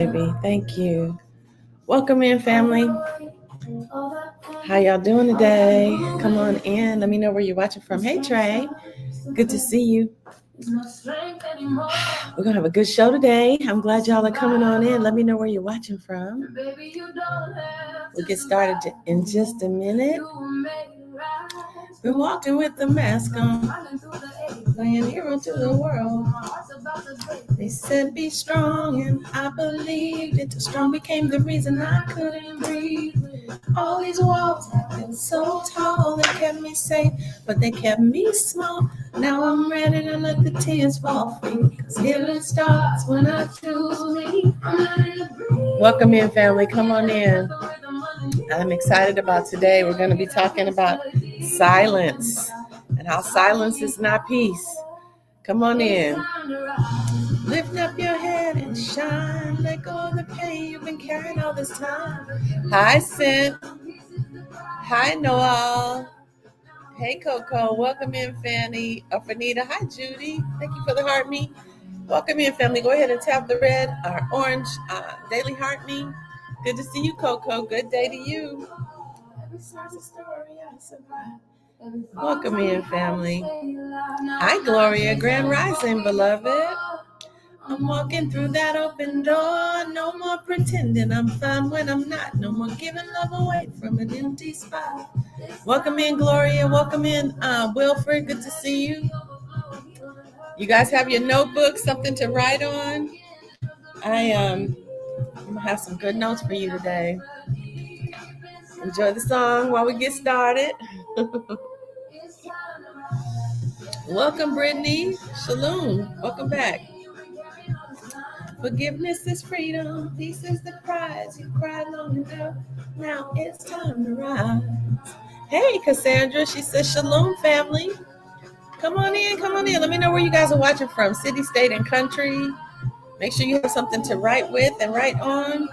Baby, thank you. Welcome in, family. How y'all doing today? Come on in. Let me know where you're watching from. Hey, Trey. Good to see you. We're going to have a good show today. I'm glad y'all are coming on in. Let me know where you're watching from. We'll get started in just a minute. Been walking with the mask on, playing hero to the world. They said be strong, and I believed it. Strong became the reason I couldn't breathe. All these walls have been so tall, they kept me safe, but they kept me small. Now I'm ready to let the tears fall free, 'cause healing starts when I choose me. Welcome in, family. Come on in. I'm excited about today. We're going to be talking about silence and how silence is not peace. Come on in. Lift up your head and shine. Let go of the pain you've been carrying all this time. Hi, Cent. Hi, Noel. Hey, Coco. Welcome in, Fanny. Fanita. Hi, Judy. Thank you for the heart me. Welcome in, family. Go ahead and tap the red or orange daily heart me. Good to see you, Coco. Good day to you. Welcome in, family. Hi, Gloria. Grand Rising, beloved. I'm walking through that open door. No more pretending I'm fine when I'm not. No more giving love away from an empty spot. Welcome in, Gloria. Welcome in, Wilfred. Good to see you. You guys have your notebook, something to write on. I'm gonna have some good notes for you today. Enjoy the song while we get started. Welcome, Brittany. Shalom. Welcome back. Forgiveness is freedom. Peace is the prize. You cried long enough. Now it's time to rise. Hey, Cassandra. She says, Shalom, family. Come on in. Come on in. Let me know where you guys are watching from. City, state, and country. Make sure you have something to write with and write on.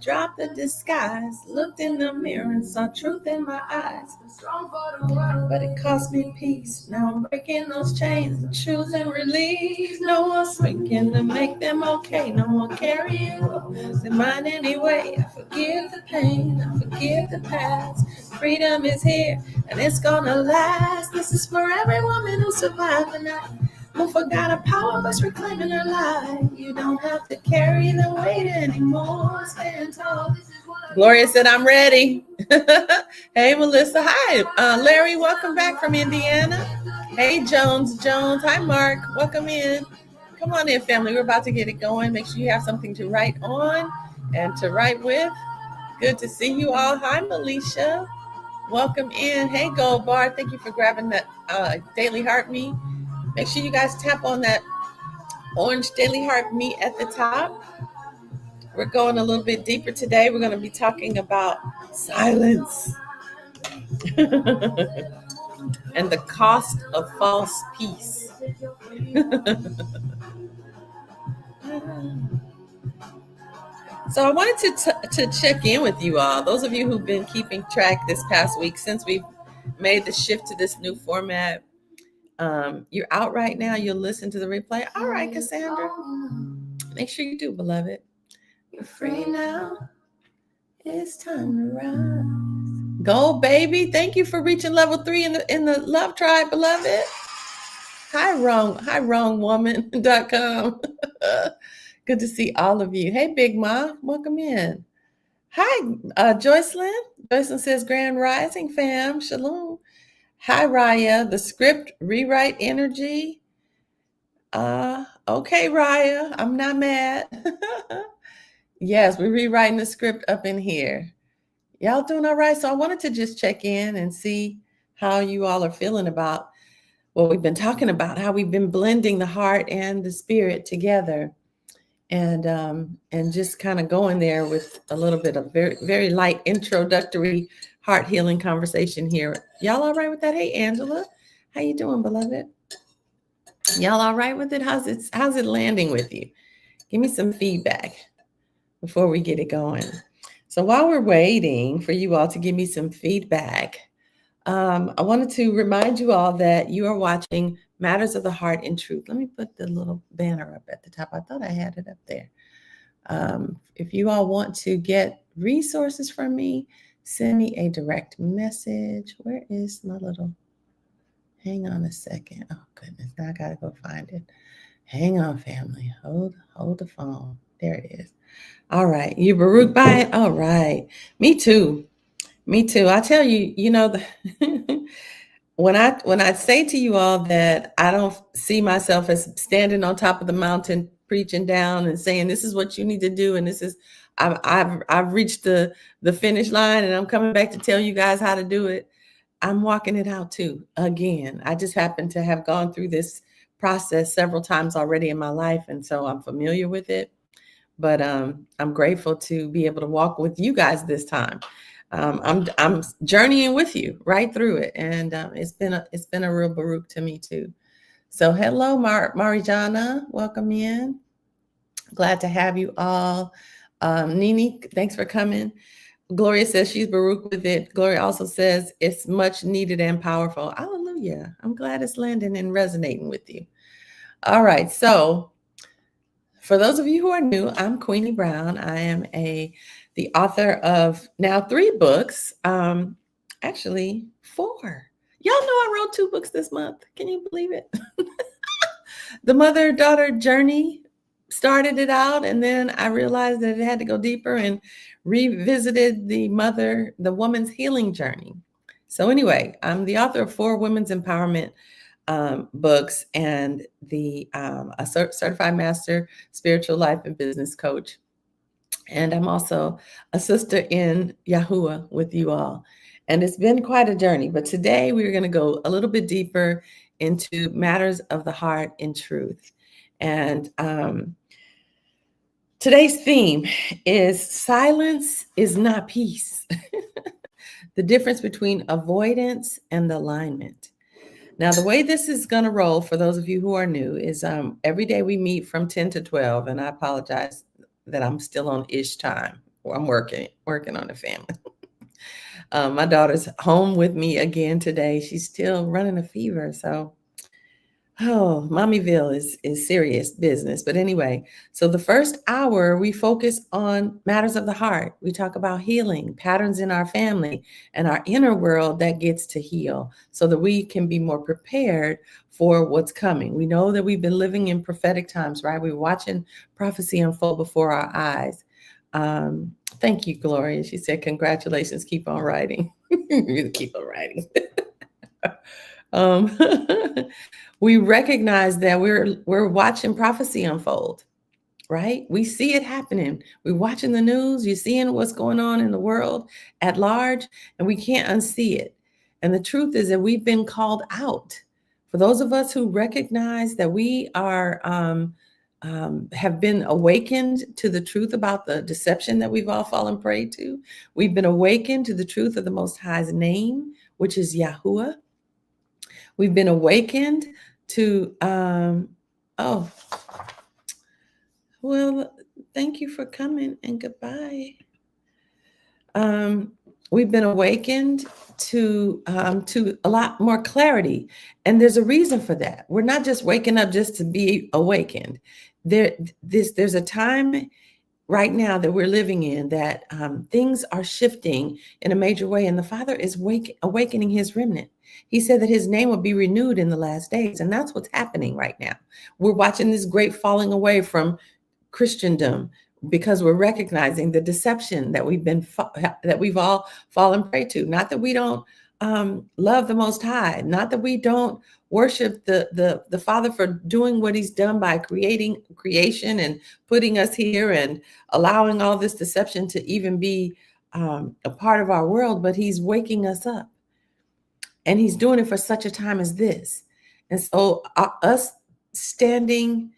Dropped the disguise, looked in the mirror and saw truth in my eyes. But it cost me peace. Now I'm breaking those chains and choosing release. No more speaking to make them okay. No more carrying in mine anyway. I forgive the pain, I forgive the past. Freedom is here and it's gonna last. This is for every woman who survived the night, who forgot her power but's reclaiming her life. You don't have to carry the weight anymore. Stand tall. Gloria said, I'm ready. Hey, Melissa. Hi. Larry, welcome back from Indiana. Hey, Jones. Hi, Mark. Welcome in. Come on in, family. We're about to get it going. Make sure you have something to write on and to write with. Good to see you all. Hi, Melisha. Welcome in. Hey, Gold Bar. Thank you for grabbing that Daily Heart Me. Make sure you guys tap on that orange Daily Heart Me at the top. We're going a little bit deeper today. We're going to be talking about silence and the cost of false peace. So I wanted to check in with you all. Those of you who've been keeping track this past week since we've made the shift to this new format. You're out right now. You'll listen to the replay. All right, Cassandra. Make sure you do, beloved. You're free now. It's time to rise. Go, baby. Thank you for reaching level 3 in the love tribe, beloved. Hi, wrongwoman.com. Good to see all of you. Hey, Big Ma. Welcome in. Hi, Joycelyn. Joycelyn says, Grand Rising, fam. Shalom. Hi, Raya. The script rewrite energy. Okay, Raya. I'm not mad. Yes, we're rewriting the script up in here. Y'all doing all right? So I wanted to just check in and see how you all are feeling about what we've been talking about, how we've been blending the heart and the spirit together, and just kind of going there with a little bit of very, very light introductory heart healing conversation here. Y'all all right with that? Hey, Angela, how you doing, beloved? Y'all all right with it? How's it landing with you? Give me some feedback before we get it going. So while we're waiting for you all to give me some feedback, I wanted to remind you all that you are watching Matters of the Heart and Truth. Let me put the little banner up at the top. I thought I had it up there. If you all want to get resources from me, send me a direct message. Where is my little, hang on a second. Oh goodness, now I gotta go find it. Hang on, family. Hold the phone. There it is. All right. You Baruch by it? All right. Me too. Me too. I tell you, when I say to you all that I don't see myself as standing on top of the mountain preaching down and saying this is what you need to do and this is I've reached the finish line and I'm coming back to tell you guys how to do it. I'm walking it out too. Again, I just happen to have gone through this process several times already in my life, and so I'm familiar with it. But I'm grateful to be able to walk with you guys this time. I'm journeying with you right through it, and it's been a real Baruch to me too. So hello, Marijana, welcome in. Glad to have you all. Nini, thanks for coming. Gloria says she's Baruch with it. Gloria also says it's much needed and powerful. Hallelujah. I'm glad it's landing and resonating with you. All right. So for those of you who are new, I'm Queenie Brown. I am the author of now 3 books. Actually 4. Y'all know I wrote 2 books this month. Can you believe it? The mother-daughter journey started it out, and then I realized that it had to go deeper and revisited the woman's healing journey. So anyway, I'm the author of 4 women's empowerment books and a certified master spiritual life and business coach. And I'm also a sister in Yahuwah with you all. And it's been quite a journey, but today we're going to go a little bit deeper into matters of the heart in truth. And today's theme is silence is not peace. The difference between avoidance and alignment. Now, the way this is going to roll for those of you who are new is every day we meet from 10 to 12. And I apologize that I'm still on ish time. Or I'm working on the family. My daughter's home with me again today. She's still running a fever. So, Mommyville is serious business. But anyway, so the first hour, we focus on matters of the heart. We talk about healing, patterns in our family, and our inner world that gets to heal so that we can be more prepared for what's coming. We know that we've been living in prophetic times, right? We're watching prophecy unfold before our eyes. Thank you, Gloria. She said, congratulations, keep on writing. You keep on writing. We recognize that we're watching prophecy unfold, right? We see it happening. We're watching the news. You're seeing what's going on in the world at large, and we can't unsee it. And the truth is that we've been called out. For those of us who recognize that we are have been awakened to the truth about the deception that we've all fallen prey to, we've been awakened to the truth of the Most High's name, which is Yahuwah. We've been awakened to, well, thank you for coming and goodbye. We've been awakened to a lot more clarity. And there's a reason for that. We're not just waking up just to be awakened. There's a time right now that we're living in that things are shifting in a major way. And the Father is awakening his remnant. He said that his name will be renewed in the last days. And that's what's happening right now. We're watching this great falling away from Christendom because we're recognizing the deception that we've all fallen prey to. Not that we don't love the Most High, not that we don't worship the Father for doing what he's done by creation and putting us here and allowing all this deception to even be a part of our world, but he's waking us up. And he's doing it for such a time as this. And so us standing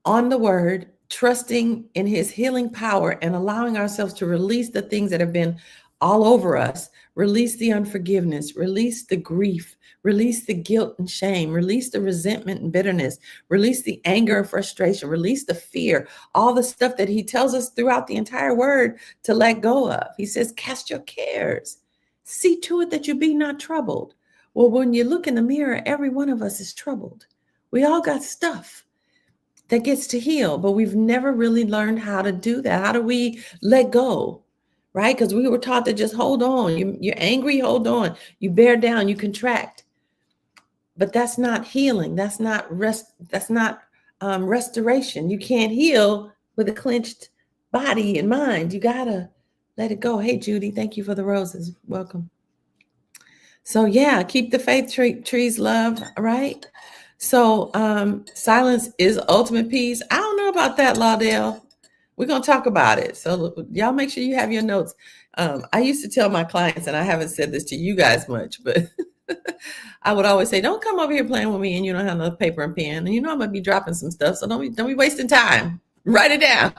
on the word, trusting in his healing power and allowing ourselves to release the things that have been all over us, release the unforgiveness, release the grief, release the guilt and shame, release the resentment and bitterness, release the anger and frustration, release the fear, all the stuff that he tells us throughout the entire word to let go of. He says, cast your cares. See to it that you be not troubled. Well, when you look in the mirror, every one of us is troubled. We all got stuff. that gets to heal, but we've never really learned how to do that. How do we let go? Right? Because we were taught to just hold on. You're angry, hold on. You bear down, you contract. But that's not healing. That's not rest. That's not restoration. You can't heal with a clenched body and mind. You gotta let it go. Hey, Judy, thank you for the roses. Welcome. So yeah, keep the faith trees, love. Right. So silence is ultimate peace. I don't know about that, Laudale. We're gonna talk about it. So y'all make sure you have your notes. I used to tell my clients, and I haven't said this to you guys much, but I would always say, "Don't come over here playing with me, and you don't have enough paper and pen, and you know I'm gonna be dropping some stuff, so don't be wasting time. Write it down.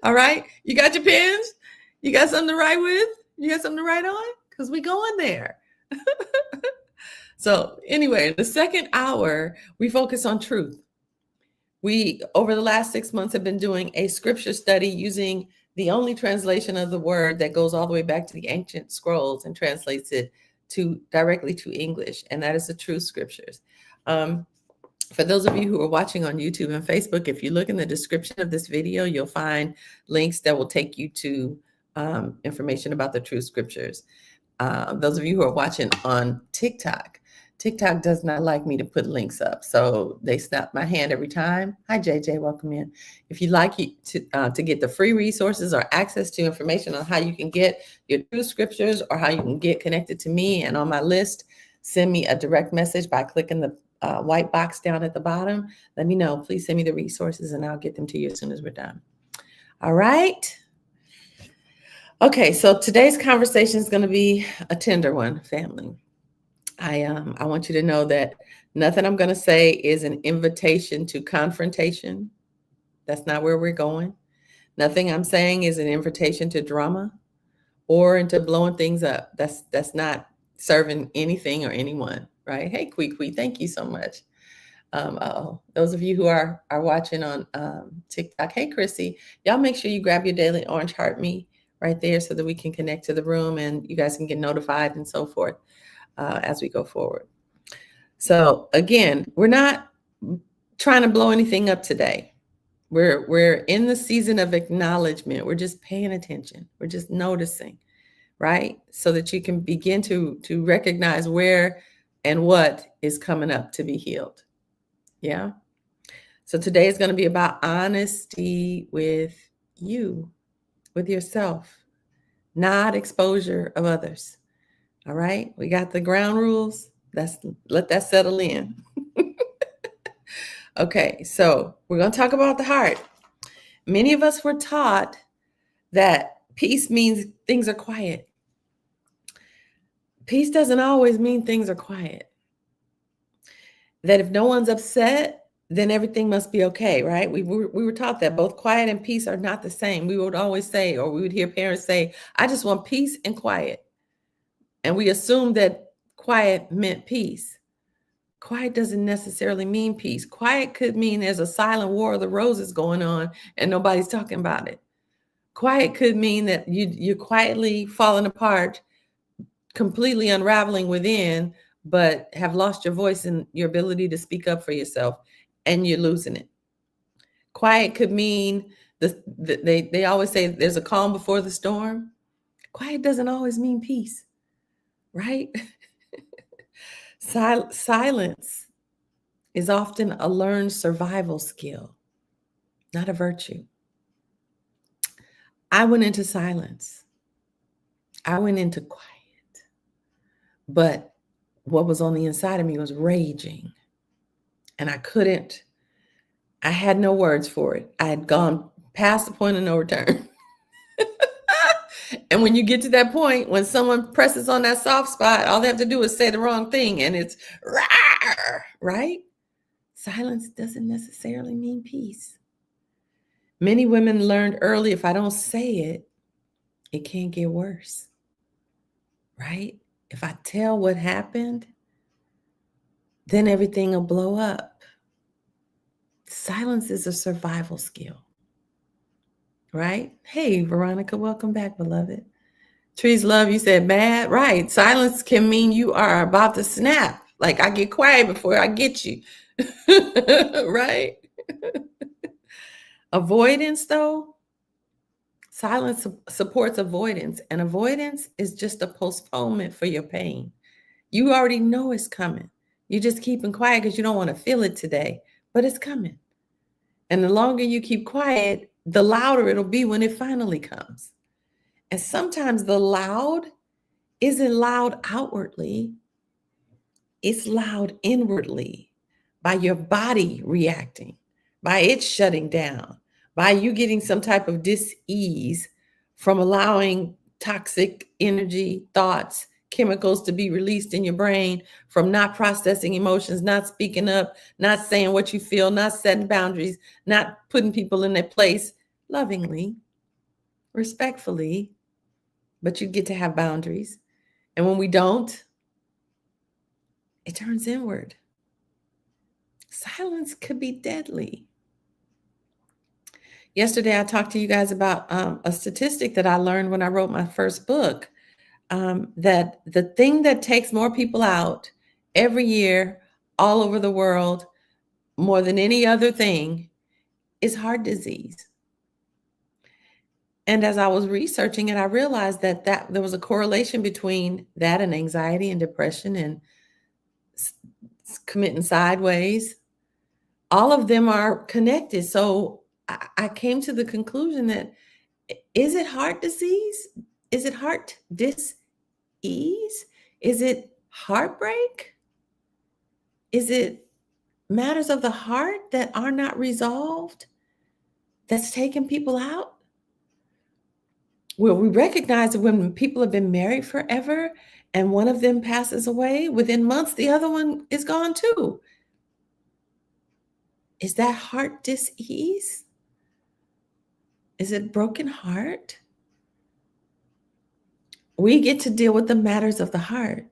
All right? You got your pens? You got something to write with? You got something to write on? Because we going there." So anyway, the second hour, we focus on truth. We, over the last 6 months, have been doing a scripture study using the only translation of the word that goes all the way back to the ancient scrolls and translates it directly to English, and that is the true scriptures. For those of you who are watching on YouTube and Facebook, if you look in the description of this video, you'll find links that will take you to information about the true scriptures. Those of you who are watching on TikTok does not like me to put links up, so they snap my hand every time. Hi, JJ, welcome in. If you'd like to get the free resources or access to information on how you can get your true scriptures or how you can get connected to me and on my list, send me a direct message by clicking the white box down at the bottom. Let me know. Please send me the resources and I'll get them to you as soon as we're done. All right. Okay, so today's conversation is going to be a tender one, family. I want you to know that nothing I'm going to say is an invitation to confrontation. That's not where we're going. Nothing I'm saying is an invitation to drama or into blowing things up. That's not serving anything or anyone, right? Hey, Kwee, thank you so much. Those of you who are watching on TikTok, hey, Chrissy, y'all make sure you grab your daily orange heart me right there so that we can connect to the room and you guys can get notified and so forth as we go forward. So again, we're not trying to blow anything up today. We're in the season of acknowledgement. We're just paying attention. We're just noticing, right? So that you can begin to recognize where and what is coming up to be healed. Yeah. So today is going to be about honesty with you, with yourself, not exposure of others. All right. We got the ground rules. Let that settle in. Okay. So we're going to talk about the heart. Many of us were taught that peace means things are quiet. Peace doesn't always mean things are quiet. That if no one's upset, then everything must be okay, right? We were taught that both quiet and peace are not the same. We would always say, or we would hear parents say, I just want peace and quiet. And we assumed that quiet meant peace. Quiet doesn't necessarily mean peace. Quiet could mean there's a silent war of the roses going on and nobody's talking about it. Quiet could mean that you're quietly falling apart, completely unraveling within, but have lost your voice and your ability to speak up for yourself, and you're losing it. Quiet could mean they always say there's a calm before the storm. Quiet doesn't always mean peace, right? Silence is often a learned survival skill, not a virtue. I went into silence. I went into quiet. But what was on the inside of me was raging. And I had no words for it. I had gone past the point of no return. And when you get to that point, when someone presses on that soft spot, all they have to do is say the wrong thing and it's rawr, right? Silence doesn't necessarily mean peace. Many women learned early, if I don't say it, it can't get worse, right? If I tell what happened, then everything will blow up. Silence is a survival skill, right? Hey, Veronica, welcome back, beloved. Trees love, you said bad, right? Silence can mean you are about to snap. Like I get quiet before I get you. Right? Avoidance, though, silence supports avoidance, and avoidance is just a postponement for your pain. You already know it's coming. You just keeping quiet because you don't want to feel it today, but it's coming. And the longer you keep quiet, the louder it'll be when it finally comes. And sometimes the loud isn't loud outwardly, it's loud inwardly by your body reacting, by it shutting down, by you getting some type of dis-ease from allowing toxic energy, thoughts, chemicals to be released in your brain, from not processing emotions, not speaking up, not saying what you feel, not setting boundaries, not putting people in their place lovingly, respectfully, but you get to have boundaries. And when we don't, it turns inward. Silence could be deadly. Yesterday, I talked to you guys about a statistic that I learned when I wrote my first book, that the thing that takes more people out every year all over the world, more than any other thing, is heart disease. And as I was researching it, I realized that there was a correlation between that and anxiety and depression and committing sideways. All of them are connected. So I came to the conclusion that, is it heart disease? Is it heart dis-ease? Is it heartbreak? Is it matters of the heart that are not resolved that's taking people out? Well, we recognize that when people have been married forever and one of them passes away, within months, the other one is gone too. Is that heart dis-ease? Is it broken heart? We get to deal with the matters of the heart.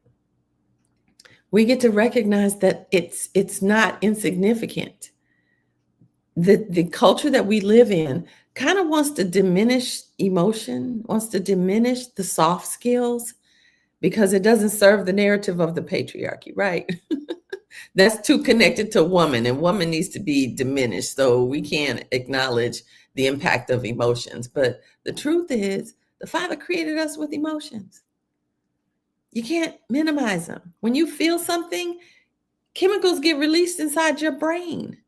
We get to recognize that it's not insignificant. The culture that we live in kind of wants to diminish emotion, wants to diminish the soft skills because it doesn't serve the narrative of the patriarchy, right? That's too connected to woman, and woman needs to be diminished. So we can't acknowledge the impact of emotions. But the truth is, the Father created us with emotions. You can't minimize them. When you feel something, chemicals get released inside your brain.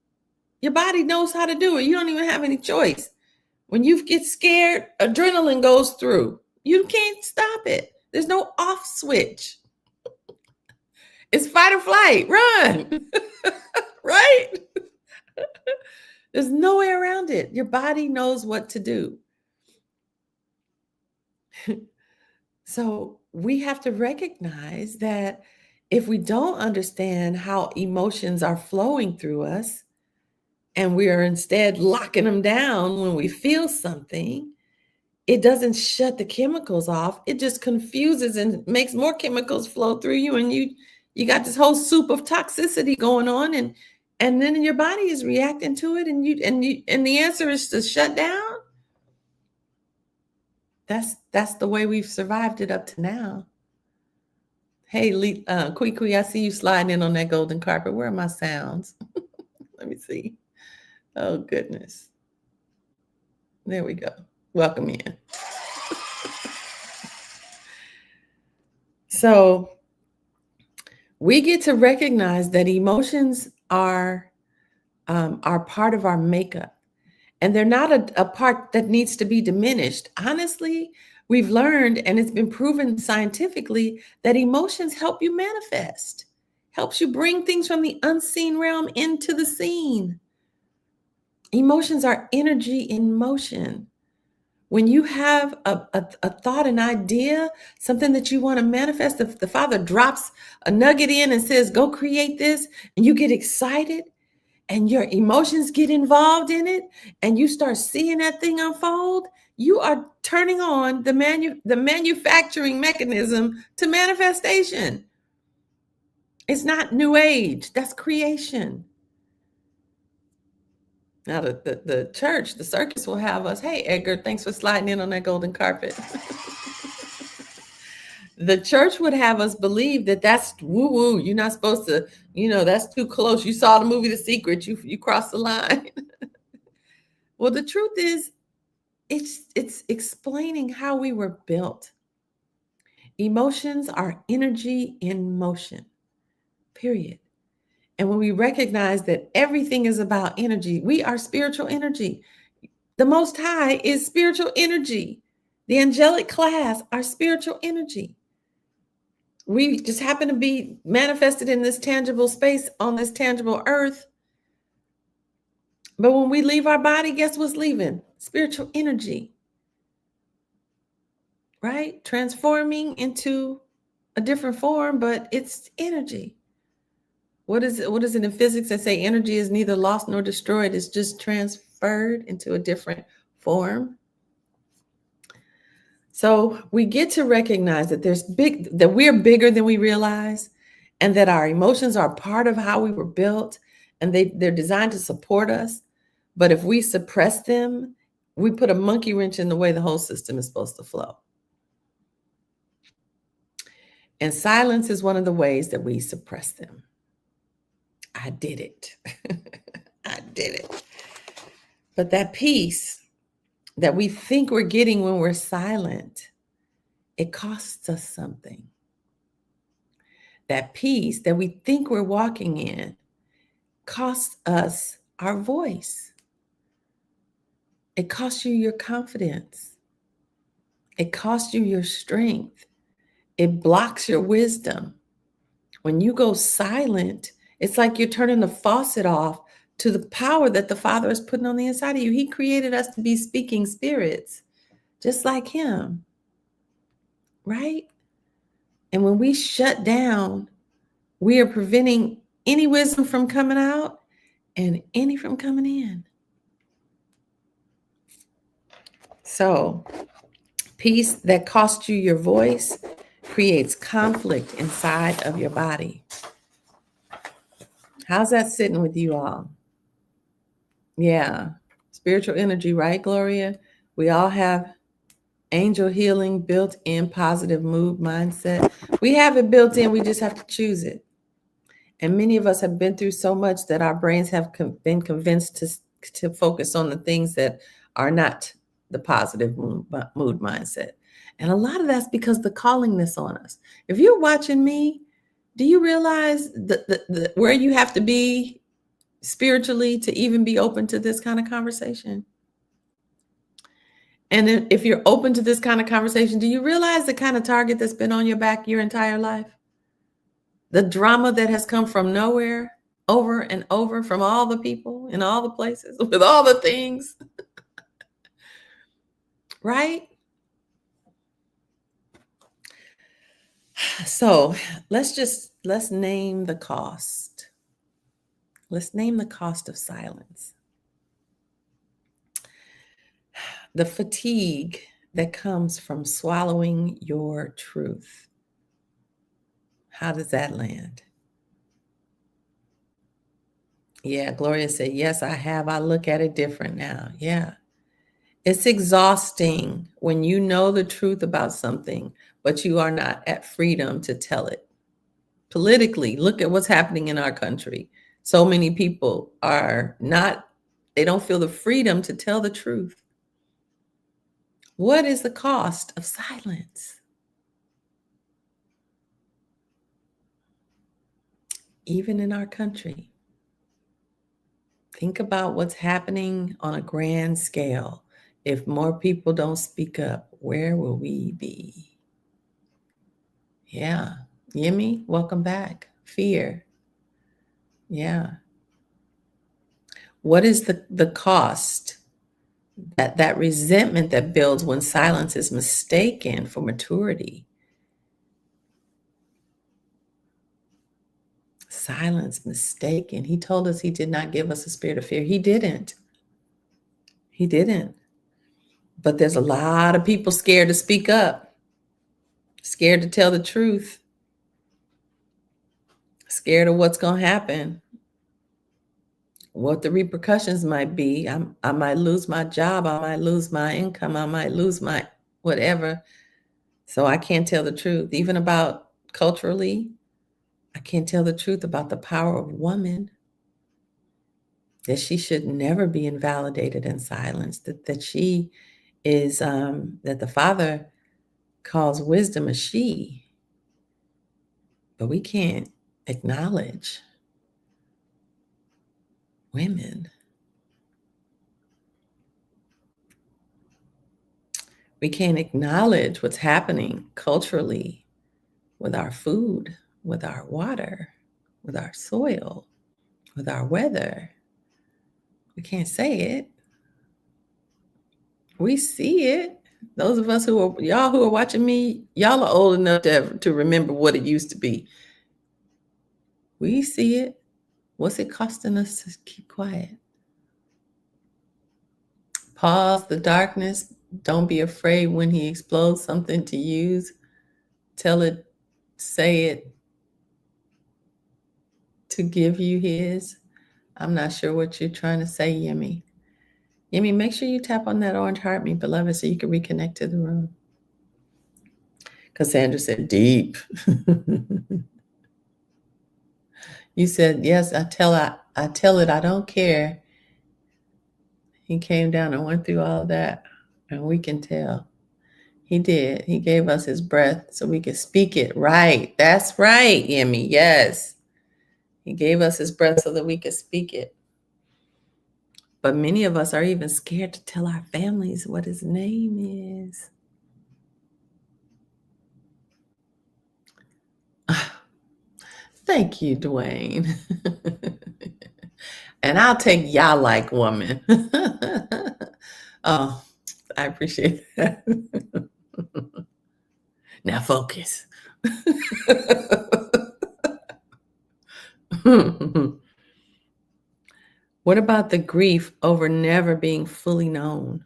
Your body knows how to do it. You don't even have any choice. When you get scared, adrenaline goes through. You can't stop it. There's no off switch. It's fight or flight, run, right? There's no way around it. Your body knows what to do. So we have to recognize that if we don't understand how emotions are flowing through us, and we are instead locking them down when we feel something, it doesn't shut the chemicals off. It just confuses and makes more chemicals flow through you, and you got this whole soup of toxicity going on, and then your body is reacting to it, and the answer is to shut down. That's the way we've survived it up to now. Hey, Kui, I see you sliding in on that golden carpet. Where are my sounds? Let me see. Oh, goodness. There we go. Welcome in. So we get to recognize that emotions are part of our makeup, and they're not a part that needs to be diminished. Honestly, we've learned, and it's been proven scientifically, that emotions help you manifest, helps you bring things from the unseen realm into the seen. Emotions are energy in motion. When you have a thought, an idea, something that you want to manifest, if the Father drops a nugget in and says, go create this, and you get excited and your emotions get involved in it, and you start seeing that thing unfold, you are turning on the manufacturing mechanism to manifestation. It's not new age, that's creation. Now, the church, the circus will have us. Hey, Edgar, thanks for sliding in on that golden carpet. The church would have us believe that that's woo woo. You're not supposed to, that's too close. You saw the movie The Secret. You crossed the line. Well, the truth is, it's explaining how we were built. Emotions are energy in motion, period. And when we recognize that everything is about energy, we are spiritual energy. The Most High is spiritual energy. The angelic class are spiritual energy. We just happen to be manifested in this tangible space on this tangible earth. But when we leave our body, guess what's leaving? Spiritual energy, right? Transforming into a different form, but it's energy. What is it in physics that say energy is neither lost nor destroyed? It's just transferred into a different form. So we get to recognize that that we're bigger than we realize, and that our emotions are part of how we were built, and they're designed to support us. But if we suppress them, we put a monkey wrench in the way the whole system is supposed to flow. And silence is one of the ways that we suppress them. I did it. I did it. But that peace that we think we're getting when we're silent, it costs us something. That peace that we think we're walking in costs us our voice. It costs you your confidence. It costs you your strength. It blocks your wisdom. When you go silent, it's like you're turning the faucet off to the power that the Father is putting on the inside of you. He created us to be speaking spirits, just like Him, right? And when we shut down, we are preventing any wisdom from coming out and any from coming in. So, peace that costs you your voice creates conflict inside of your body. How's that sitting with you all? Yeah, spiritual energy, right, Gloria? We all have angel healing built in, positive mood mindset. We have it built in, we just have to choose it. And many of us have been through so much that our brains have been convinced to focus on the things that are not the positive mood mindset. And a lot of that's because the callingness on us. If you're watching me, do you realize where you have to be spiritually to even be open to this kind of conversation? And if you're open to this kind of conversation, do you realize the kind of target that's been on your back your entire life? The drama that has come from nowhere, over and over, from all the people in all the places, with all the things, right? So let's name the cost. Let's name the cost of silence. The fatigue that comes from swallowing your truth. How does that land? Yeah, Gloria said, yes, I have. I look at it different now. Yeah. It's exhausting when you know the truth about something, but you are not at freedom to tell it. Politically, look at what's happening in our country. So many people they don't feel the freedom to tell the truth. What is the cost of silence? Even in our country. Think about what's happening on a grand scale. If more people don't speak up, where will we be? Yeah. Yemi, welcome back. Fear. Yeah. What is the cost? That resentment that builds when silence is mistaken for maturity. Silence mistaken. He told us He did not give us a spirit of fear. He didn't. He didn't. But there's a lot of people scared to speak up, scared to tell the truth, scared of what's going to happen, what the repercussions might be. I might lose my job. I might lose my income. I might lose my whatever. So I can't tell the truth, even about culturally. I can't tell the truth about the power of woman, that she should never be invalidated and silenced, that she is, that the Father calls wisdom a she, but we can't acknowledge women. We can't acknowledge what's happening culturally with our food, with our water, with our soil, with our weather. We can't say it. We see it. Those of us who are watching me, y'all are old enough to remember what it used to be. We see it. What's it costing us to keep quiet? Pause the darkness. Don't be afraid when he explodes something to use. Tell it, say it to give you his. I'm not sure what you're trying to say, Yemi. Yemi, make sure you tap on that orange heart, me beloved, so you can reconnect to the room. Cassandra said, deep. You said, yes, I tell it, I don't care. He came down and went through all of that, and we can tell. He did. He gave us his breath so we could speak it. Right. That's right, Yemi. Yes. He gave us his breath so that we could speak it. But many of us are even scared to tell our families what his name is. Thank you, Dwayne. And I'll take y'all like woman. Oh, I appreciate that. Now focus. What about the grief over never being fully known?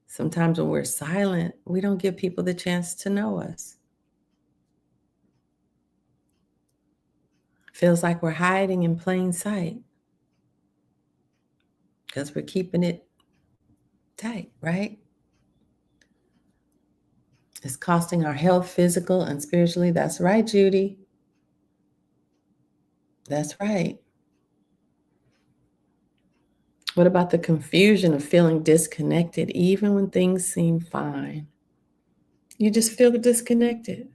Sometimes when we're silent, we don't give people the chance to know us. Feels like we're hiding in plain sight because we're keeping it tight, right? It's costing our health, physical and spiritually. That's right, Judy. That's right. What about the confusion of feeling disconnected even when things seem fine? You just feel disconnected.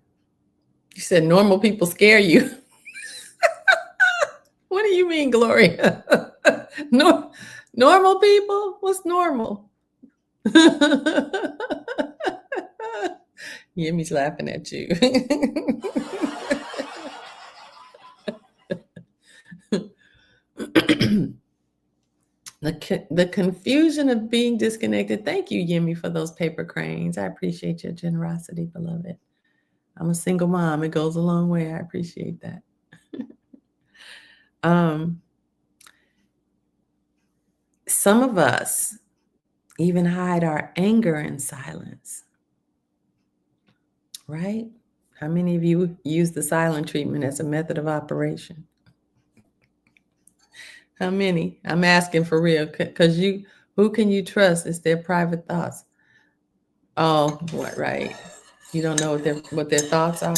You said normal people scare you. What do you mean, Gloria? Normal people? What's normal? Yemi's laughing at you. The confusion of being disconnected. Thank you, Yemi, for those paper cranes. I appreciate your generosity, beloved. I'm a single mom. It goes a long way. I appreciate that. Some of us even hide our anger in silence, right? How many of you use the silent treatment as a method of operation? How many? I'm asking for real, because who can you trust? It's their private thoughts. Oh, what, right? You don't know what their thoughts are?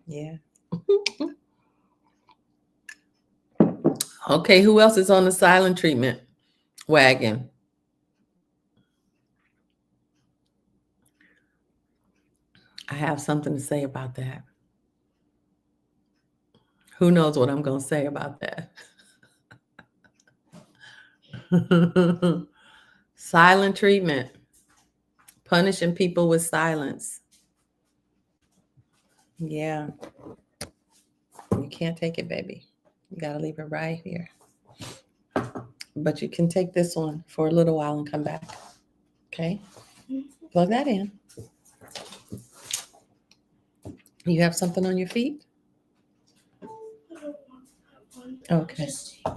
Yeah. Okay, who else is on the silent treatment wagon? I have something to say about that. Who knows what I'm going to say about that? Silent treatment. Punishing people with silence. Yeah. You can't take it, baby. You got to leave it right here. But you can take this one for a little while and come back. Okay? Plug that in. You have something on your feet? Okay.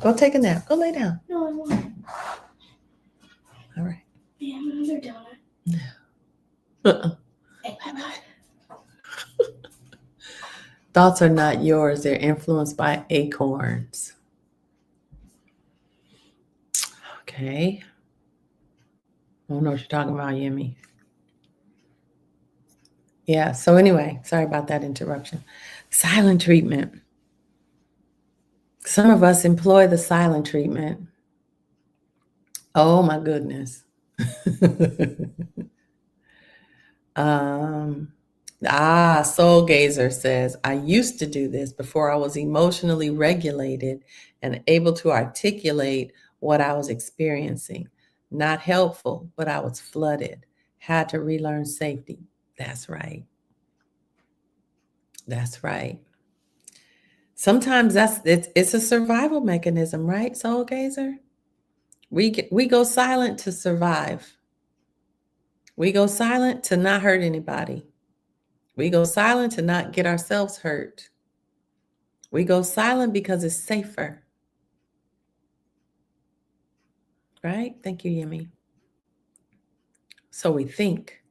Go take a nap. Go lay down. No, I won't. All right. Yeah, another donut. No. Bye-bye. Thoughts are not yours. They're influenced by acorns. Okay. I don't know what you're talking about, Yemi. Yeah. So anyway, sorry about that interruption. Silent treatment. Some of us employ the silent treatment. Oh my goodness. um, Soul Gazer says, I used to do this before I was emotionally regulated and able to articulate what I was experiencing. Not helpful, but I was flooded. Had to relearn safety. That's right. That's right. Sometimes it's a survival mechanism, right, Soul Gazer? We go silent to survive. We go silent to not hurt anybody. We go silent to not get ourselves hurt. We go silent because it's safer. Right? Thank you, Yemi. So we think.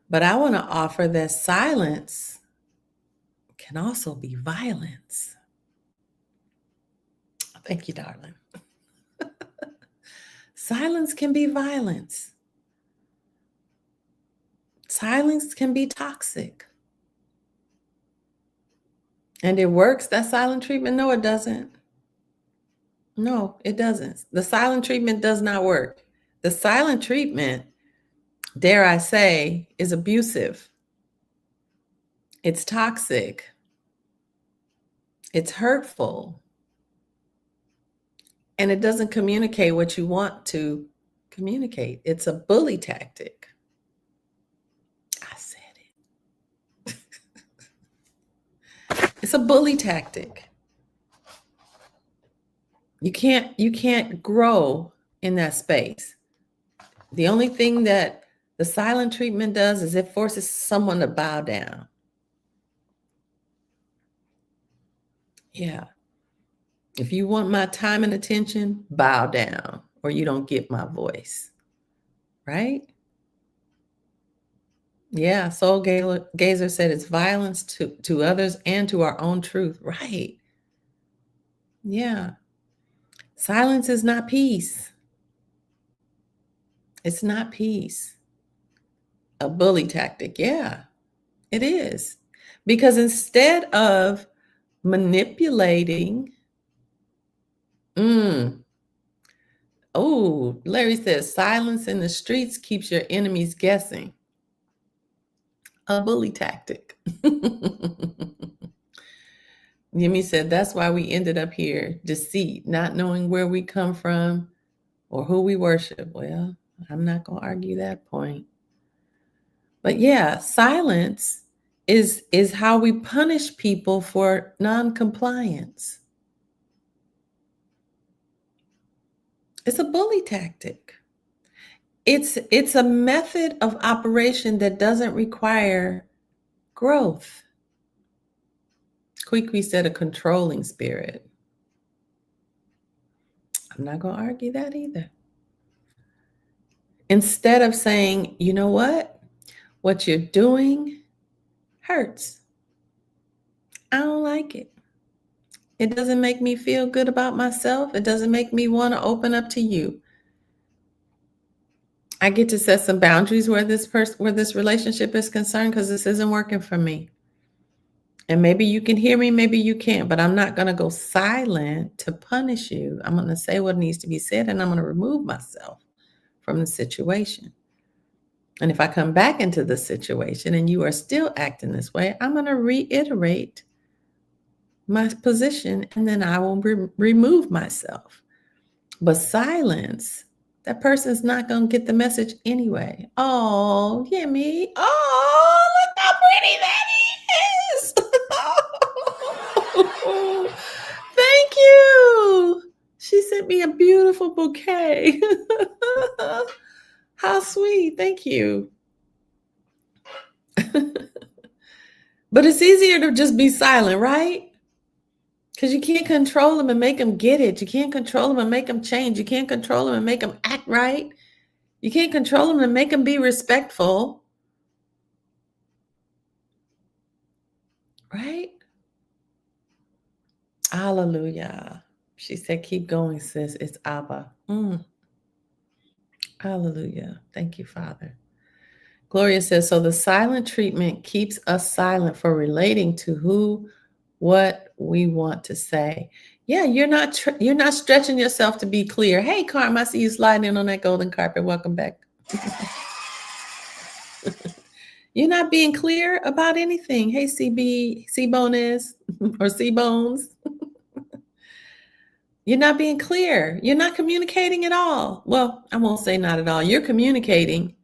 But I want to offer that silence can also be violence. Thank you, darling. Silence can be violence. Silence can be toxic. And it works, that silent treatment? No, it doesn't. No, it doesn't. The silent treatment does not work. The silent treatment, dare I say, is abusive. It's toxic. It's hurtful. And it doesn't communicate what you want to communicate. It's a bully tactic. I said it. It's a bully tactic. You can't grow in that space. The only thing that the silent treatment does is it forces someone to bow down. Yeah. If you want my time and attention, bow down, or you don't get my voice. Right? Yeah. Soul Gazer said it's violence to others and to our own truth. Right. Yeah. Silence is not peace. It's not peace. A bully tactic. Yeah, it is. Because instead of manipulating, Larry says silence in the streets keeps your enemies guessing. A bully tactic. Yemi said that's why we ended up here. Deceit, not knowing where we come from or who we worship. Well, I'm not going to argue that point. But yeah, silence is how we punish people for non-compliance. It's a bully tactic. It's a method of operation that doesn't require growth. Kwikwi said a controlling spirit. I'm not going to argue that either. Instead of saying, you know what you're doing hurts. I don't like it. It doesn't make me feel good about myself. It doesn't make me want to open up to you. I get to set some boundaries where this relationship is concerned because this isn't working for me. And maybe you can hear me, maybe you can't, but I'm not going to go silent to punish you. I'm going to say what needs to be said, and I'm going to remove myself from the situation. And if I come back into the situation and you are still acting this way, I'm going to reiterate my position, and then I will remove myself. But silence, that person's not going to get the message anyway. Oh, hear me? Oh, look how pretty that is. Thank you. She sent me a beautiful bouquet. How sweet. Thank you. But it's easier to just be silent, right? Because you can't control them and make them get it. You can't control them and make them change. You can't control them and make them act right. You can't control them and make them be respectful. Right? Hallelujah. She said, keep going, sis. It's Abba. Hallelujah. Thank you, Father. Gloria says, so the silent treatment keeps us silent for relating to who, what we want to say. Yeah, you're not stretching yourself to be clear. Hey, Carm, I see you sliding in on that golden carpet. Welcome back. You're not being clear about anything. Hey, CB, C-Bonus, or C-Bones. You're not being clear. You're not communicating at all. Well, I won't say not at all. You're communicating.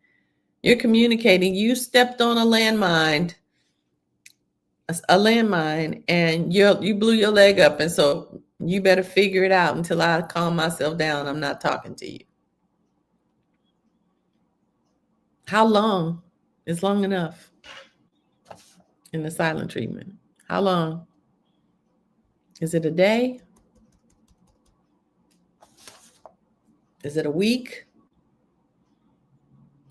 You're communicating. You stepped on a landmine, and you blew your leg up. And so you better figure it out until I calm myself down. I'm not talking to you. How long is long enough in the silent treatment? How long? Is it a day? Is it a week?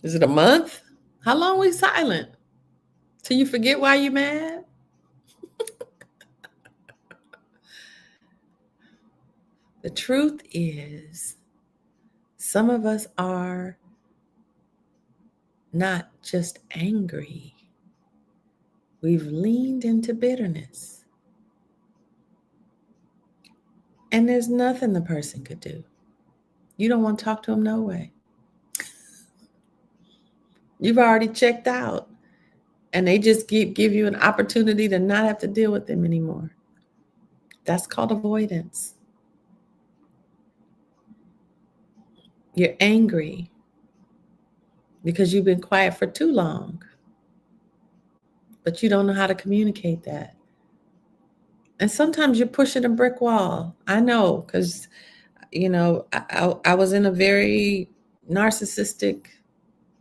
Is it a month? How long are we silent? Till you forget why you're mad? The truth is, some of us are not just angry. We've leaned into bitterness. And there's nothing the person could do. You don't want to talk to them no way. You've already checked out. And they just give you an opportunity to not have to deal with them anymore. That's called avoidance. You're angry because you've been quiet for too long. But you don't know how to communicate that. And sometimes you're pushing a brick wall. I know, because, I was in a very narcissistic,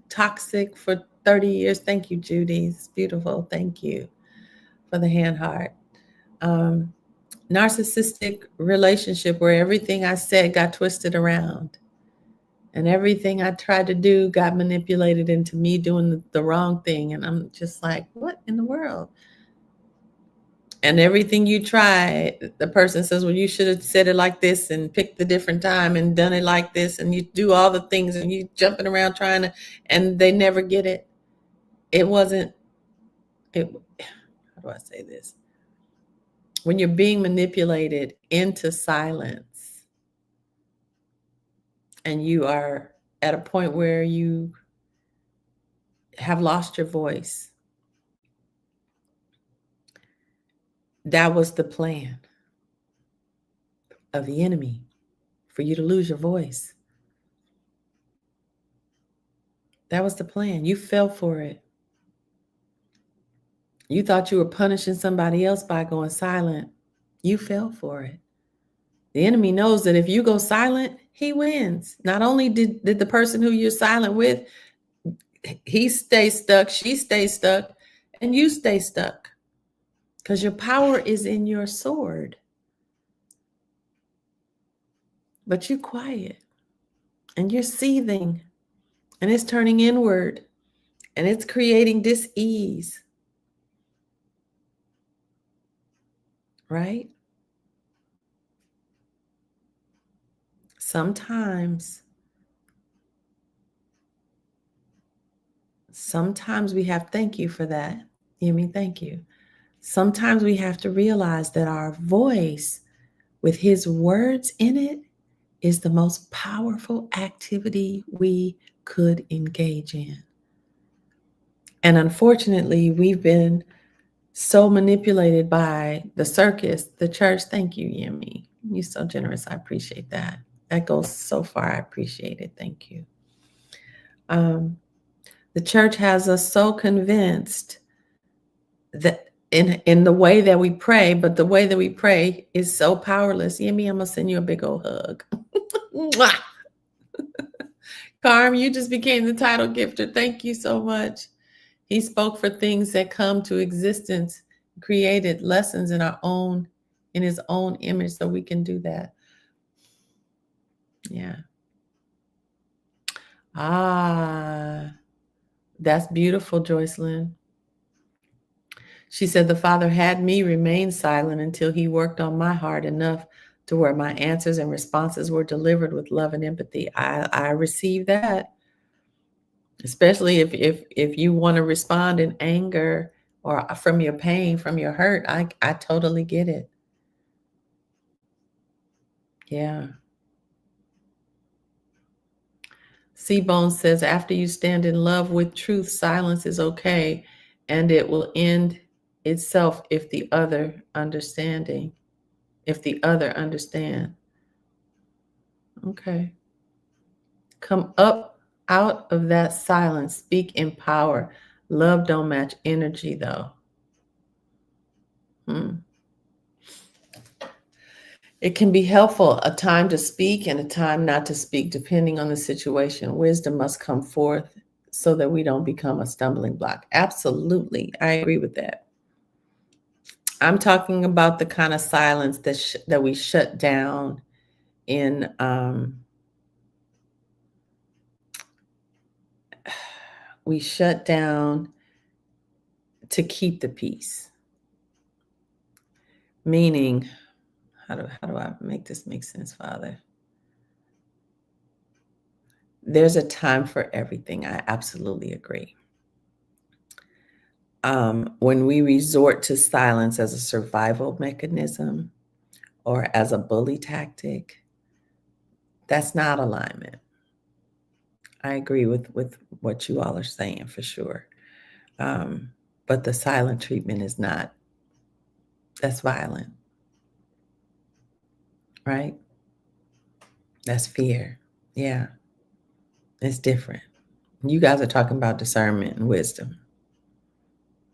toxic for 30 years. Thank you, Judy. It's beautiful. Thank you for the hand heart. Narcissistic relationship where everything I said got twisted around. And everything I tried to do got manipulated into me doing the wrong thing. And I'm just like, what in the world? And everything you try, the person says, well, you should have said it like this and picked a different time and done it like this. And you do all the things and you jumping around trying to, and they never get it. How do I say this? When you're being manipulated into silence and you are at a point where you have lost your voice, that was the plan of the enemy, for you to lose your voice. That was the plan. You fell for it. You thought you were punishing somebody else by going silent. You fell for it. The enemy knows that if you go silent, he wins. Not only did the person who you're silent with, he stays stuck, she stays stuck, and you stay stuck. Because your power is in your sword. But you're quiet. And you're seething. And it's turning inward. And it's creating dis-ease. Right? Sometimes we have, thank you for that. Yemi, thank you. Sometimes we have to realize that our voice with his words in it is the most powerful activity we could engage in. And unfortunately, we've been so manipulated by the circus, the church. Thank you, Yemi. You're so generous. I appreciate that. That goes so far. I appreciate it. Thank you. The church has us so convinced that in the way that we pray, but the way that we pray is so powerless. Yemi, I'm going to send you a big old hug. Carm, you just became the title gifter. Thank you so much. He spoke for things that come to existence, created lessons in his own image, so we can do that. Yeah. That's beautiful, Joycelyn. She said, the Father had me remain silent until he worked on my heart enough to where my answers and responses were delivered with love and empathy. I received that. Especially if you want to respond in anger or from your pain, from your hurt. I totally get it. Yeah. C-Bone says, after you stand in love with truth, silence is okay, and it will end itself if the other understand. Okay. Come up out of that silence. Speak in power. Love don't match energy, though. It can be helpful, a time to speak and a time not to speak, depending on the situation. Wisdom must come forth so that we don't become a stumbling block. Absolutely. I agree with that. I'm talking about the kind of silence that we shut down in we shut down to keep the peace. Meaning, how do I make this make sense, Father? There's a time for everything. I absolutely agree. When we resort to silence as a survival mechanism or as a bully tactic, that's not alignment. I agree with what you all are saying for sure. But the silent treatment is not, that's violent, right? That's fear. Yeah, it's different. You guys are talking about discernment and wisdom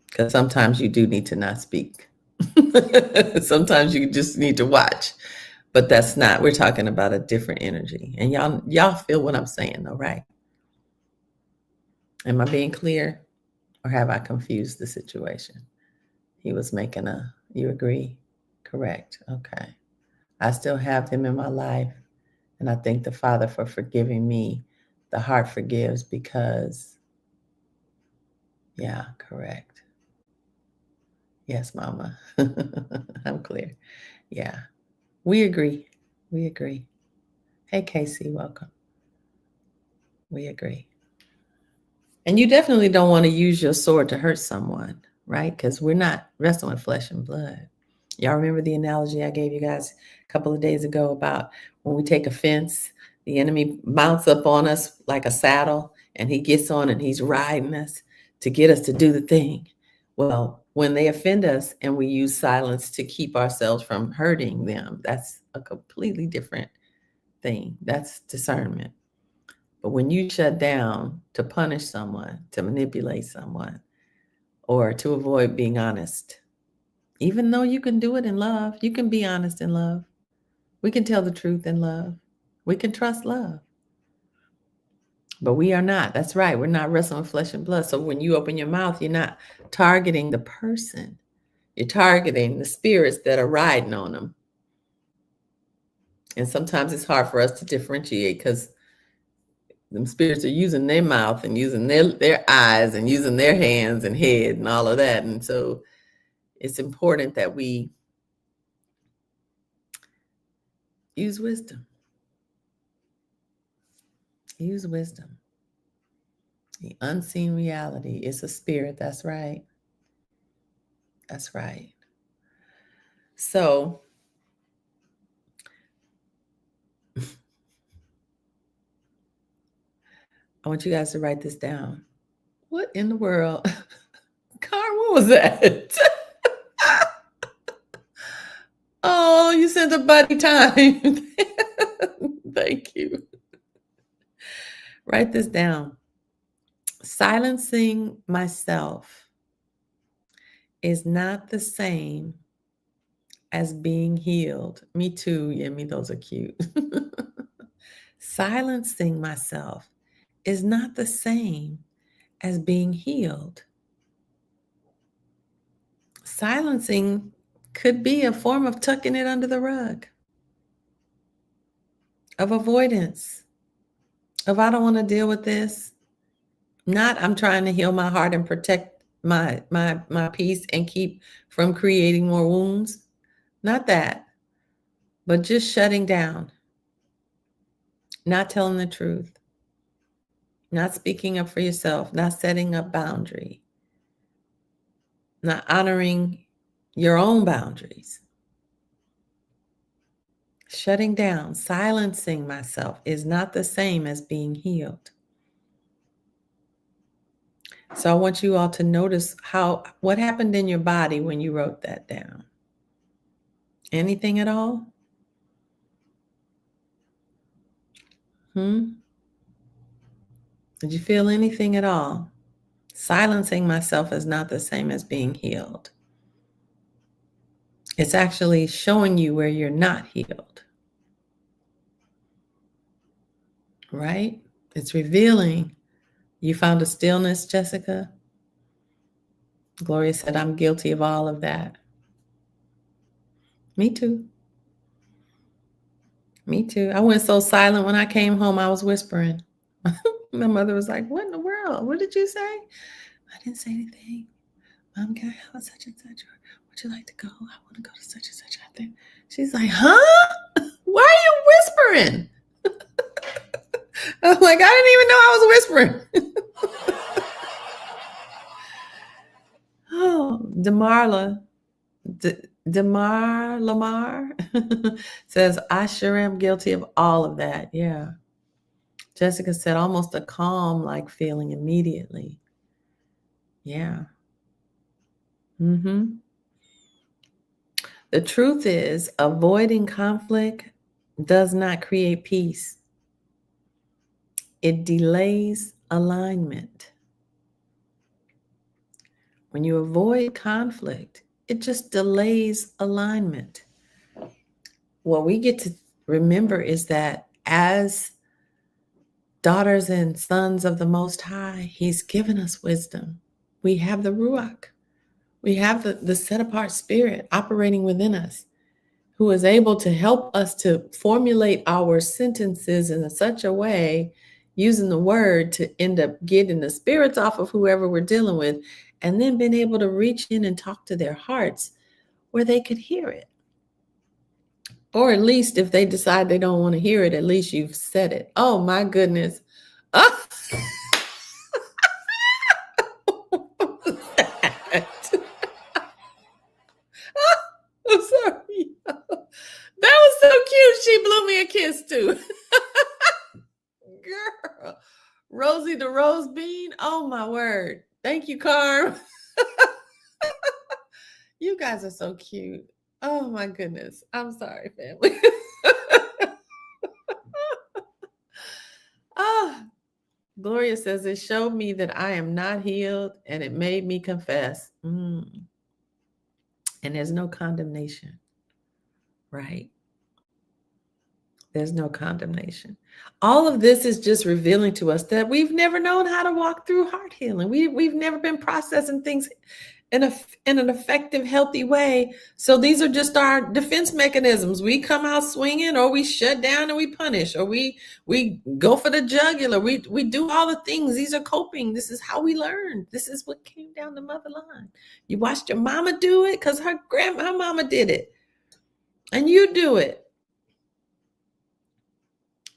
because sometimes you do need to not speak. Sometimes you just need to watch, but that's not, we're talking about a different energy. And y'all feel what I'm saying though, right? Am I being clear or have I confused the situation? He was making you agree? Correct. Okay. I still have him in my life. And I thank the Father for forgiving me. The heart forgives because, yeah, correct. Yes, Mama. I'm clear. Yeah. We agree. We agree. Hey, Casey, welcome. We agree. And you definitely don't want to use your sword to hurt someone, right? Because we're not wrestling with flesh and blood. Y'all remember the analogy I gave you guys a couple of days ago about when we take offense, the enemy mounts up on us like a saddle and he gets on and he's riding us to get us to do the thing. Well, when they offend us and we use silence to keep ourselves from hurting them, that's a completely different thing. That's discernment. But when you shut down to punish someone, to manipulate someone, or to avoid being honest, even though you can do it in love, you can be honest in love. We can tell the truth in love. We can trust love. But we are not. That's right. We're not wrestling with flesh and blood. So when you open your mouth, you're not targeting the person. You're targeting the spirits that are riding on them. And sometimes it's hard for us to differentiate because them spirits are using their mouth and using their eyes and using their hands and head and all of that. And so it's important that we use wisdom. Use wisdom. The unseen reality is a spirit. That's right. That's right. So I want you guys to write this down. What in the world? Car, what was that? Oh, you sent a buddy time. Thank you. Write this down. Silencing myself is not the same as being healed. Me too. Yeah, me, those are cute. Silencing myself is not the same as being healed. Silencing could be a form of tucking it under the rug, of avoidance, of I don't want to deal with this. Not I'm trying to heal my heart and protect my peace and keep from creating more wounds. Not that, but just shutting down, not telling the truth, not speaking up for yourself, not setting up boundary, not honoring your own boundaries. Shutting down, silencing myself is not the same as being healed. So I want you all to notice what happened in your body when you wrote that down. Anything at all? Did you feel anything at all? Silencing myself is not the same as being healed. It's actually showing you where you're not healed. Right? It's revealing. You found a stillness, Jessica? Gloria said, I'm guilty of all of that. Me too. Me too. I went so silent when I came home, I was whispering. My mother was like, what in the world? What did you say? I didn't say anything. Mom, can I have such and such? Would you like to go? I want to go to such and such. I think. She's like, huh? Why are you whispering? I'm like, I didn't even know I was whispering. Oh, Lamar says, I sure am guilty of all of that. Yeah. Jessica said, almost a calm-like feeling immediately. Yeah. The truth is, avoiding conflict does not create peace. It delays alignment. When you avoid conflict, it just delays alignment. What we get to remember is that as daughters and sons of the Most High, He's given us wisdom. We have the Ruach. We have the set-apart spirit operating within us, who is able to help us to formulate our sentences in such a way, using the word to end up getting the spirits off of whoever we're dealing with, and then being able to reach in and talk to their hearts where they could hear it. Or at least if they decide they don't want to hear it, at least you've said it. Oh my goodness. Oh. I'm sorry. That was so cute. She blew me a kiss too. Girl. Rosie the Rose Bean. Oh my word. Thank you, Carm. You guys are so cute. Oh my goodness. I'm sorry, family. Gloria says, it showed me that I am not healed and it made me confess. And there's no condemnation, right? There's no condemnation. All of this is just revealing to us that we've never known how to walk through heart healing. We've never been processing things in an effective, healthy way. So these are just our defense mechanisms. We come out swinging, or we shut down and we punish, or we go for the jugular. We do all the things. These are coping. This is how we learn. This is what came down the mother line. You watched your mama do it because her mama did it, and you do it.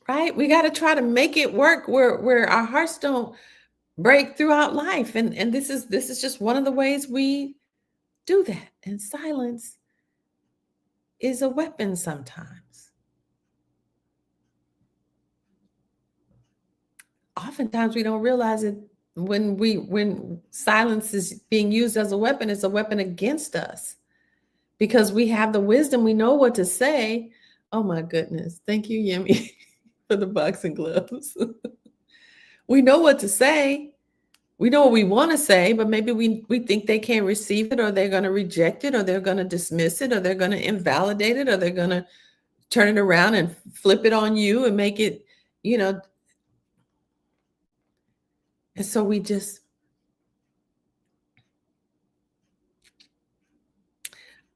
Right? We got to try to make it work where our hearts don't break throughout life. And this is just one of the ways we do that. And silence is a weapon sometimes. Oftentimes we don't realize it when silence is being used as a weapon, it's a weapon against us. Because we have the wisdom, we know what to say. Oh my goodness. Thank you, Yemi, for the boxing gloves. We know what to say. We know what we want to say, but maybe we think they can't receive it, or they're going to reject it, or they're going to dismiss it, or they're going to invalidate it, or they're going to turn it around and flip it on you and make it, And so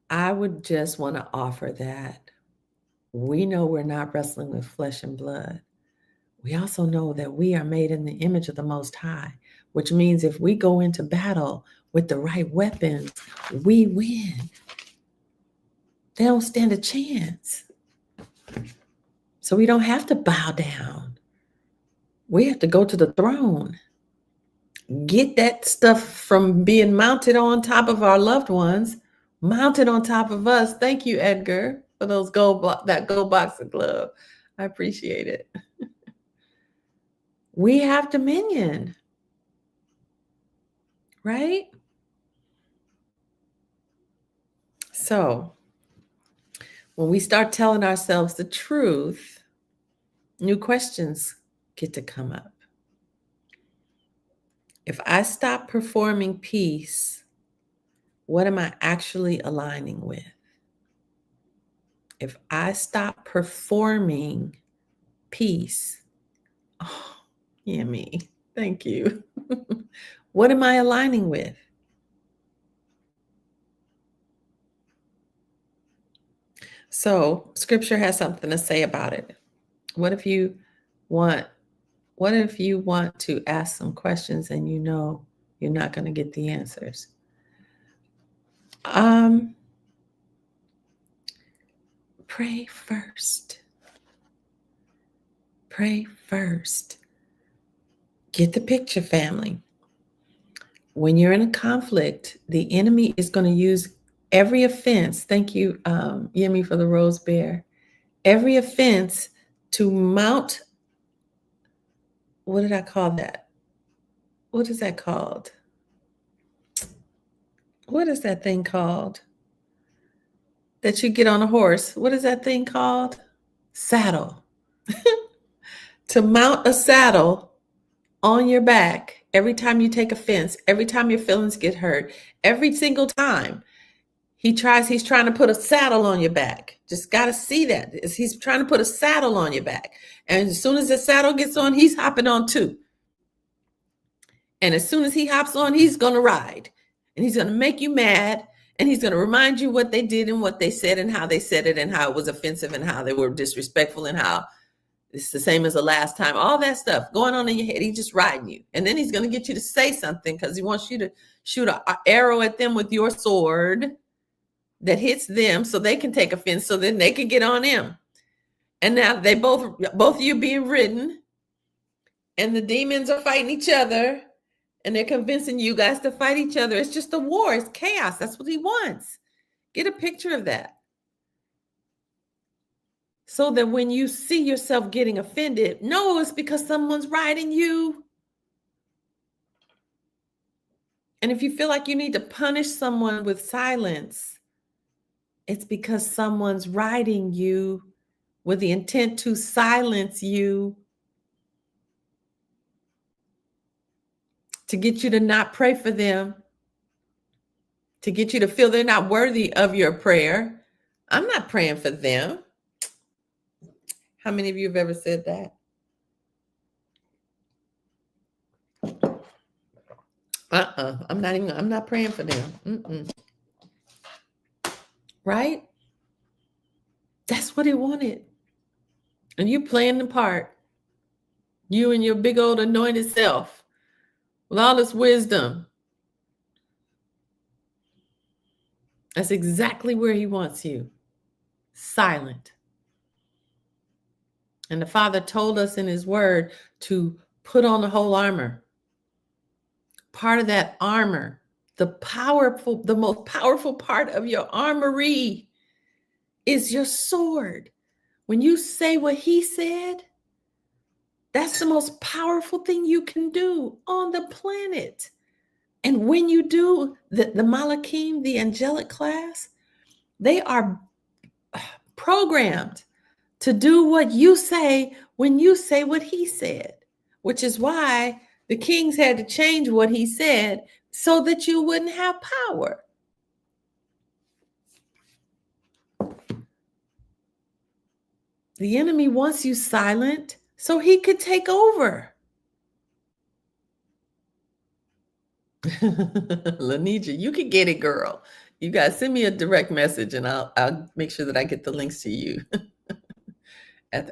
I would just want to offer that we know we're not wrestling with flesh and blood. We also know that we are made in the image of the Most High, which means if we go into battle with the right weapons, we win. They don't stand a chance. So we don't have to bow down. We have to go to the throne. Get that stuff from being mounted on top of our loved ones, mounted on top of us. Thank you, Edgar, for those that gold boxing glove. I appreciate it. We have dominion, right? So when we start telling ourselves the truth, new questions get to come up. If I stop performing peace, what am I actually aligning with? If I stop performing peace, oh, yeah, me. Thank you. What am I aligning with? So, scripture has something to say about it. What if you want to ask some questions and you know you're not going to get the answers? Pray first. Pray first. Get the picture, family. When you're in a conflict, the enemy is going to use every offense. Thank you, Yemi, for the rose bear. Every offense to mount. What did I call that? What is that called? What is that thing called? That you get on a horse. What is that thing called? Saddle. To mount a saddle on your back every time you take offense, every time your feelings get hurt, every single time he's trying to put a saddle on your back. Just got to see that. He's trying to put a saddle on your back. And as soon as the saddle gets on, he's hopping on too. And as soon as he hops on, he's going to ride. And he's going to make you mad. And he's going to remind you what they did and what they said and how they said it and how it was offensive and how they were disrespectful and how it's the same as the last time. All that stuff going on in your head. He's just riding you. And then he's going to get you to say something because he wants you to shoot an arrow at them with your sword that hits them so they can take offense so then they can get on him. And now they both of you being ridden and the demons are fighting each other and they're convincing you guys to fight each other. It's just a war. It's chaos. That's what he wants. Get a picture of that. So that when you see yourself getting offended, no, it's because someone's riding you. And if you feel like you need to punish someone with silence, it's because someone's riding you with the intent to silence you, to get you to not pray for them, to get you to feel they're not worthy of your prayer. I'm not praying for them. How many of you have ever said that? I'm not praying for them. Right? That's what he wanted. And you playing the part. You and your big old anointed self with all this wisdom. That's exactly where he wants you. Silent. And the Father told us in his word to put on the whole armor. Part of that armor, the most powerful part of your armory is your sword. When you say what he said, that's the most powerful thing you can do on the planet. And when you do, the Malachim, the angelic class, they are programmed to do what you say when you say what he said, which is why the kings had to change what he said so that you wouldn't have power. The enemy wants you silent so he could take over. Lanija, you can get it, girl. You guys send me a direct message and I'll make sure that I get the links to you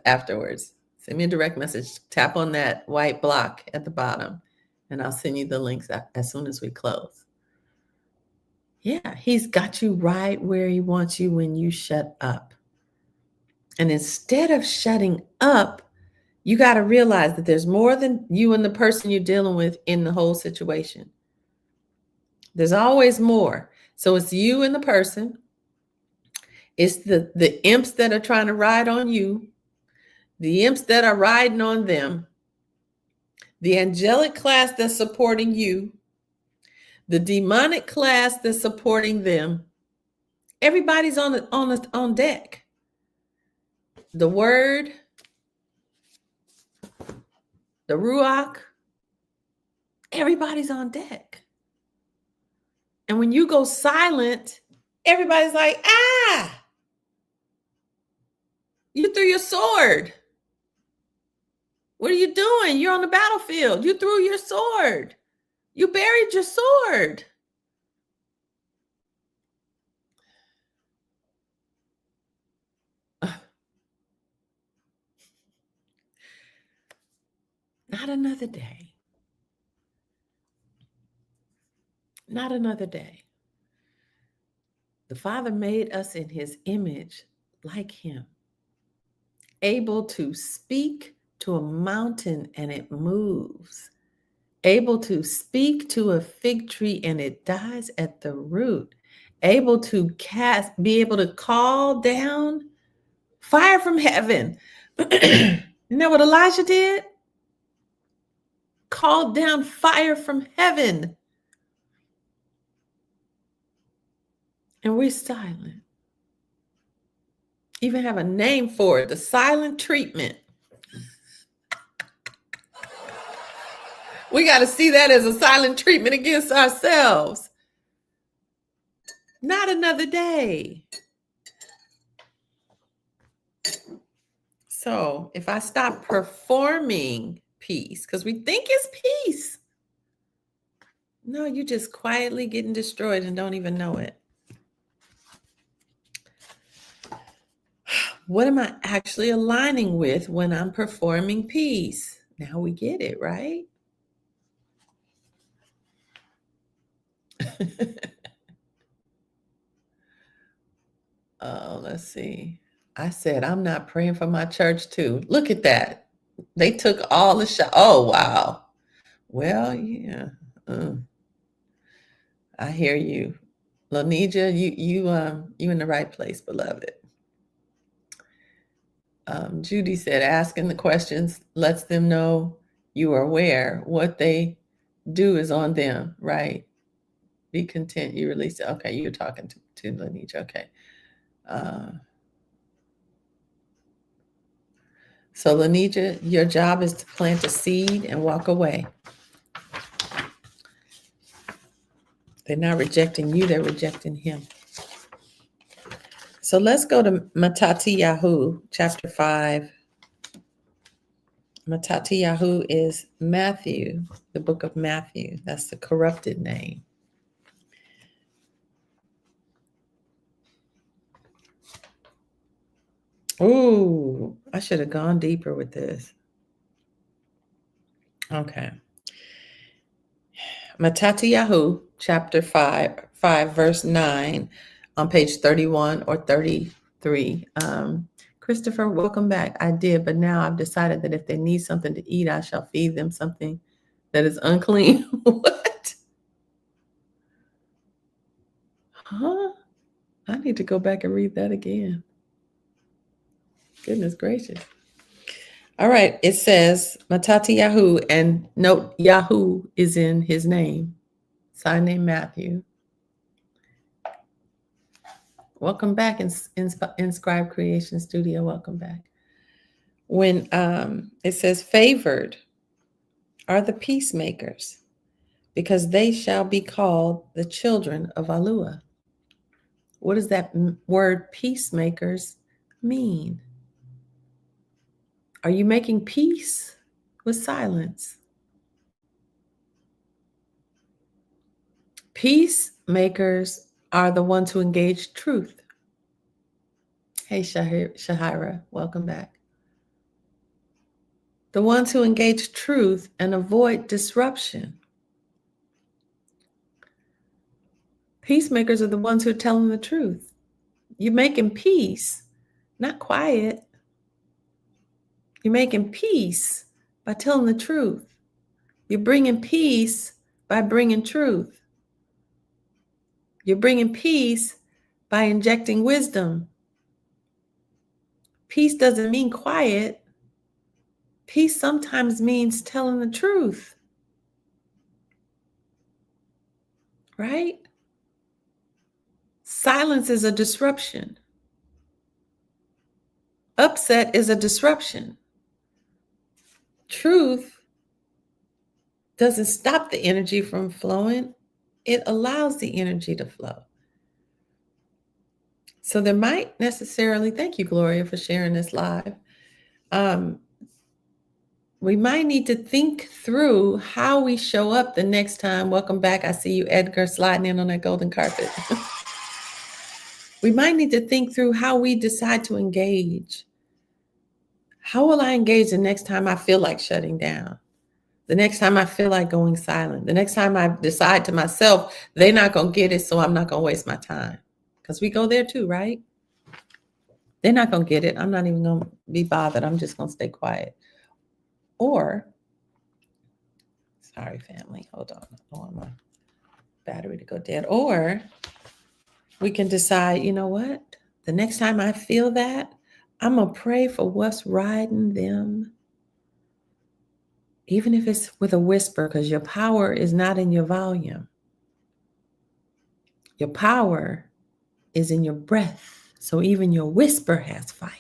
afterwards. Send me a direct message. Tap on that white block at the bottom and I'll send you the links as soon as we close. Yeah, he's got you right where he wants you when you shut up. And instead of shutting up, You got to realize that there's more than you and the person you're dealing with in the whole situation. There's always more. So it's you and the person. It's the imps that are trying to ride on you, the imps that are riding on them, the angelic class that's supporting you, the demonic class that's supporting them. Everybody's on deck. The word, the ruach, everybody's on deck. And when you go silent, everybody's like, ah, you threw your sword. What are you doing? You're on the battlefield. You threw your sword. You buried your sword. Not another day. Not another day. The Father made us in his image like him, able to speak to a mountain and it moves, able to speak to a fig tree and it dies at the root, able to be able to call down fire from heaven. Isn't that what Elijah did? Called down fire from heaven. And we're silent. Even have a name for it, the silent treatment. We got to see that as a silent treatment against ourselves. Not another day. So if I stop performing peace, because we think it's peace. No, you're just quietly getting destroyed and don't even know it. What am I actually aligning with when I'm performing peace? Now we get it, right? Oh, let's see. I said, I'm not praying for my church too. Look at that. They took all the shot. Oh, wow. Well, yeah. I hear you. Lonija, you in the right place, beloved. Judy said, asking the questions lets them know you are aware. What they do is on them, right? Be content. You release it. Okay, you're talking to Lonija. Okay. So Lonija, your job is to plant a seed and walk away. They're not rejecting you, they're rejecting him. So let's go to Matatiyahu, chapter 5. Matatiyahu is Matthew, the book of Matthew. That's the corrupted name. Ooh, I should have gone deeper with this. Okay. Matatiyahu, chapter 5, verse 9, on page 31 or 33. Christopher, welcome back. I did, but now I've decided that if they need something to eat, I shall feed them something that is unclean. What? Huh? I need to go back and read that again. Goodness gracious. All right. It says Matatiyahu, and note Yahoo is in his name. Sign name Matthew. Welcome back, Inscribe Creation Studio. Welcome back. When it says favored are the peacemakers, because they shall be called the children of Alua. What does that word peacemakers mean? Are you making peace with silence? Peacemakers are the ones who engage truth. Hey, Shahira, welcome back. The ones who engage truth and avoid disruption. Peacemakers are the ones who are telling the truth. You're making peace, not quiet. You're making peace by telling the truth. You're bringing peace by bringing truth. You're bringing peace by injecting wisdom. Peace doesn't mean quiet. Peace sometimes means telling the truth. Right? Silence is a disruption. Upset is a disruption. Truth doesn't stop the energy from flowing. It allows the energy to flow. So there might necessarily, thank you, Gloria, for sharing this live. We might need to think through how we show up the next time. Welcome back. I see you, Edgar, sliding in on that golden carpet. We might need to think through how we decide to engage. How will I engage the next time I feel like shutting down? The next time I feel like going silent? The next time I decide to myself, they're not going to get it, so I'm not going to waste my time. Because we go there too, right? They're not going to get it. I'm not even going to be bothered. I'm just going to stay quiet. Or, sorry, family, hold on. I don't want my battery to go dead. Or we can decide, you know what? The next time I feel that, I'm going to pray for what's riding them. Even if it's with a whisper, because your power is not in your volume. Your power is in your breath. So even your whisper has fire.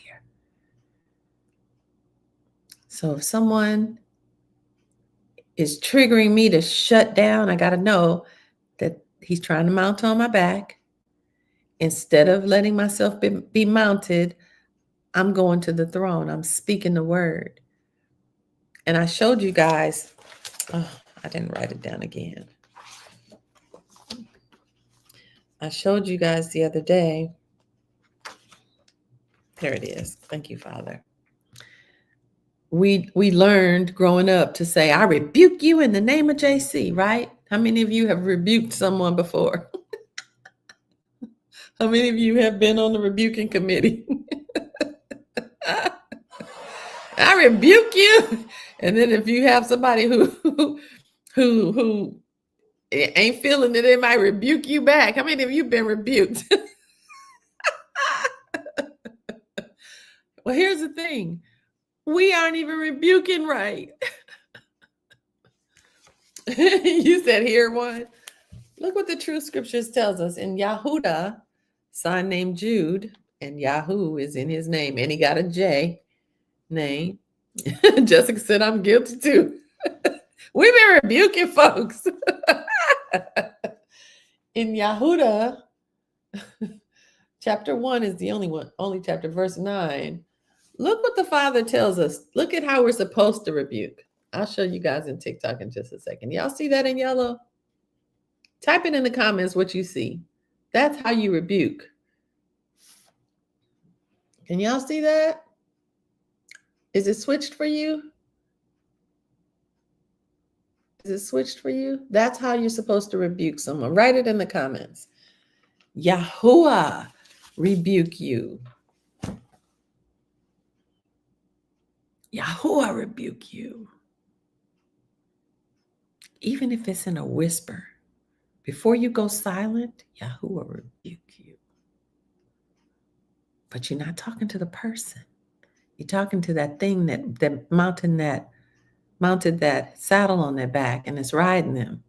So if someone is triggering me to shut down, I got to know that he's trying to mount on my back. Instead of letting myself be mounted, I'm going to the throne. I'm speaking the word. And I showed you guys, I didn't write it down again. I showed you guys the other day. There it is. Thank you, Father. We learned growing up to say, I rebuke you in the name of JC, right? How many of you have rebuked someone before? How many of you have been on the rebuking committee? I rebuke you. And then if you have somebody who ain't feeling it, they might rebuke you back. How many of you been rebuked? Well, here's the thing. We aren't even rebuking right. You said hear one. Look what the true scriptures tells us. In Yahudah, son named Jude, and Yahoo is in his name, and he got a J name. Jessica said, I'm guilty too. We've been rebuking folks. In Yahudah, chapter 1 is the only chapter, verse 9. Look what the Father tells us. Look at how we're supposed to rebuke. I'll show you guys in TikTok in just a second. Y'all see that in yellow? Type it in the comments what you see. That's how you rebuke. Can y'all see that? Is it switched for you? Is it switched for you? That's how you're supposed to rebuke someone. Write it in the comments. Yahuwah rebuke you. Yahuwah rebuke you. Even if it's in a whisper. Before you go silent, Yahuwah rebuke you. But you're not talking to the person. You're talking to that thing that mounted that saddle on their back and it's riding them.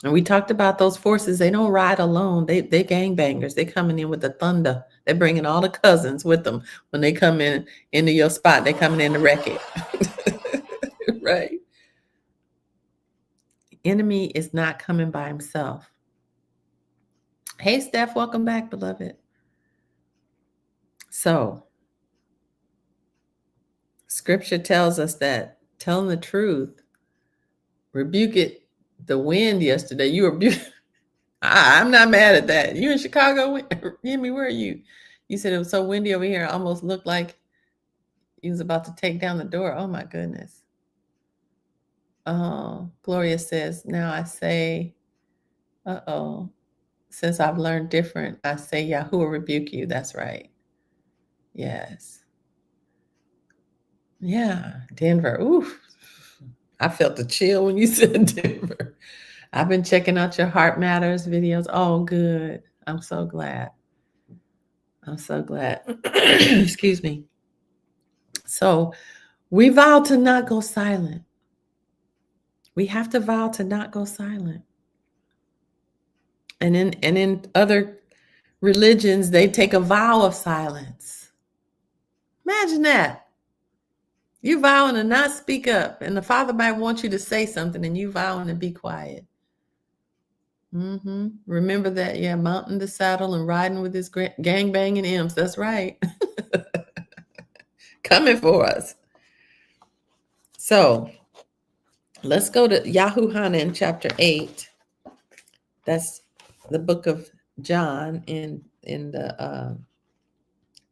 And we talked about those forces. They don't ride alone. They gangbangers. They're coming in with the thunder. They're bringing all the cousins with them when they come into your spot. They're coming in to wreck it. Right? The enemy is not coming by himself. Hey, Steph, welcome back, beloved. So, scripture tells us that telling the truth, rebuke it. The wind yesterday, you rebuked. I'm not mad at that. You in Chicago? Jimmy, where are you? You said it was so windy over here. It almost looked like he was about to take down the door. Oh, my goodness. Oh, Gloria says, now I say, since I've learned different, I say, Yahuwah rebuke you. That's right. Yes. Yeah, Denver. Oof. I felt the chill when you said Denver. I've been checking out your Heart Matters videos. Oh, good. I'm so glad. I'm so glad. Excuse me. So we vow to not go silent. We have to vow to not go silent. And in other religions, they take a vow of silence. Imagine that. You vowing to not speak up, and the Father might want you to say something, and you vowing to be quiet. Remember that, yeah, mounting the saddle and riding with his gang banging imps. That's right. Coming for us. So let's go to Yahuhanan chapter 8. That's the book of John in the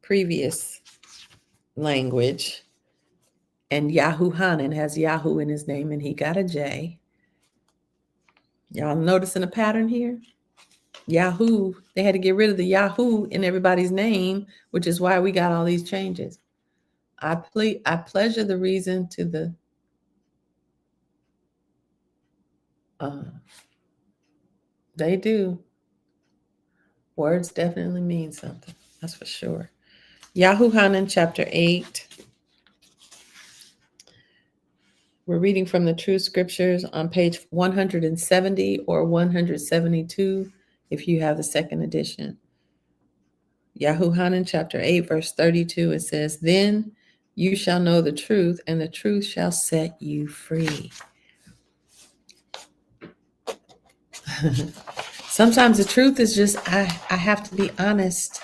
previous language. And Yahuhanan has Yahoo in his name, and he got a J. Y'all noticing a pattern here? Yahoo, they had to get rid of the Yahoo in everybody's name, which is why we got all these changes. I pleasure the reason to the they do. Words definitely mean something. That's for sure. Yahuhanan chapter 8. We're reading from the True Scriptures on page 170 or 172 if you have the second edition. Yahuhanan chapter 8, verse 32, it says, "Then you shall know the truth, and the truth shall set you free." Sometimes the truth is just, I have to be honest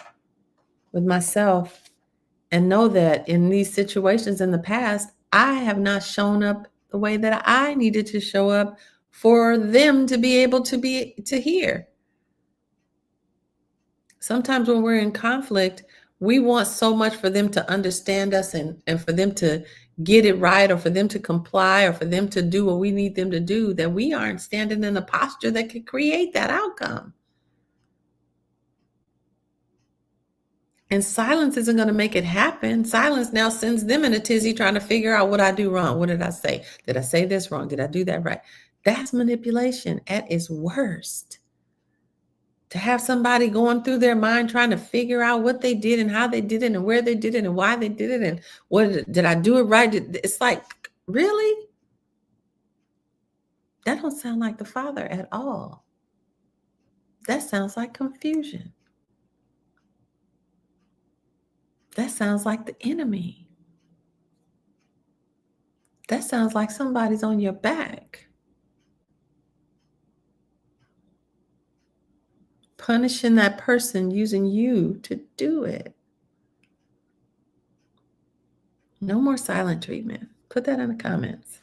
with myself and know that in these situations in the past, I have not shown up the way that I needed to show up for them to be able to hear. Sometimes when we're in conflict, we want so much for them to understand us and for them to get it right, or for them to comply, or for them to do what we need them to do, that we aren't standing in a posture that could create that outcome. And silence isn't going to make it happen. Silence now sends them in a tizzy trying to figure out what I do wrong. What did I say? Did I say this wrong? Did I do that right? That's manipulation at its worst. To have somebody going through their mind trying to figure out what they did and how they did it and where they did it and why they did it and what did I do it right? It's like, really? That don't sound like the Father at all. That sounds like confusion. That sounds like the enemy. That sounds like somebody's on your back, punishing that person, using you to do it. No more silent treatment. Put that in the comments.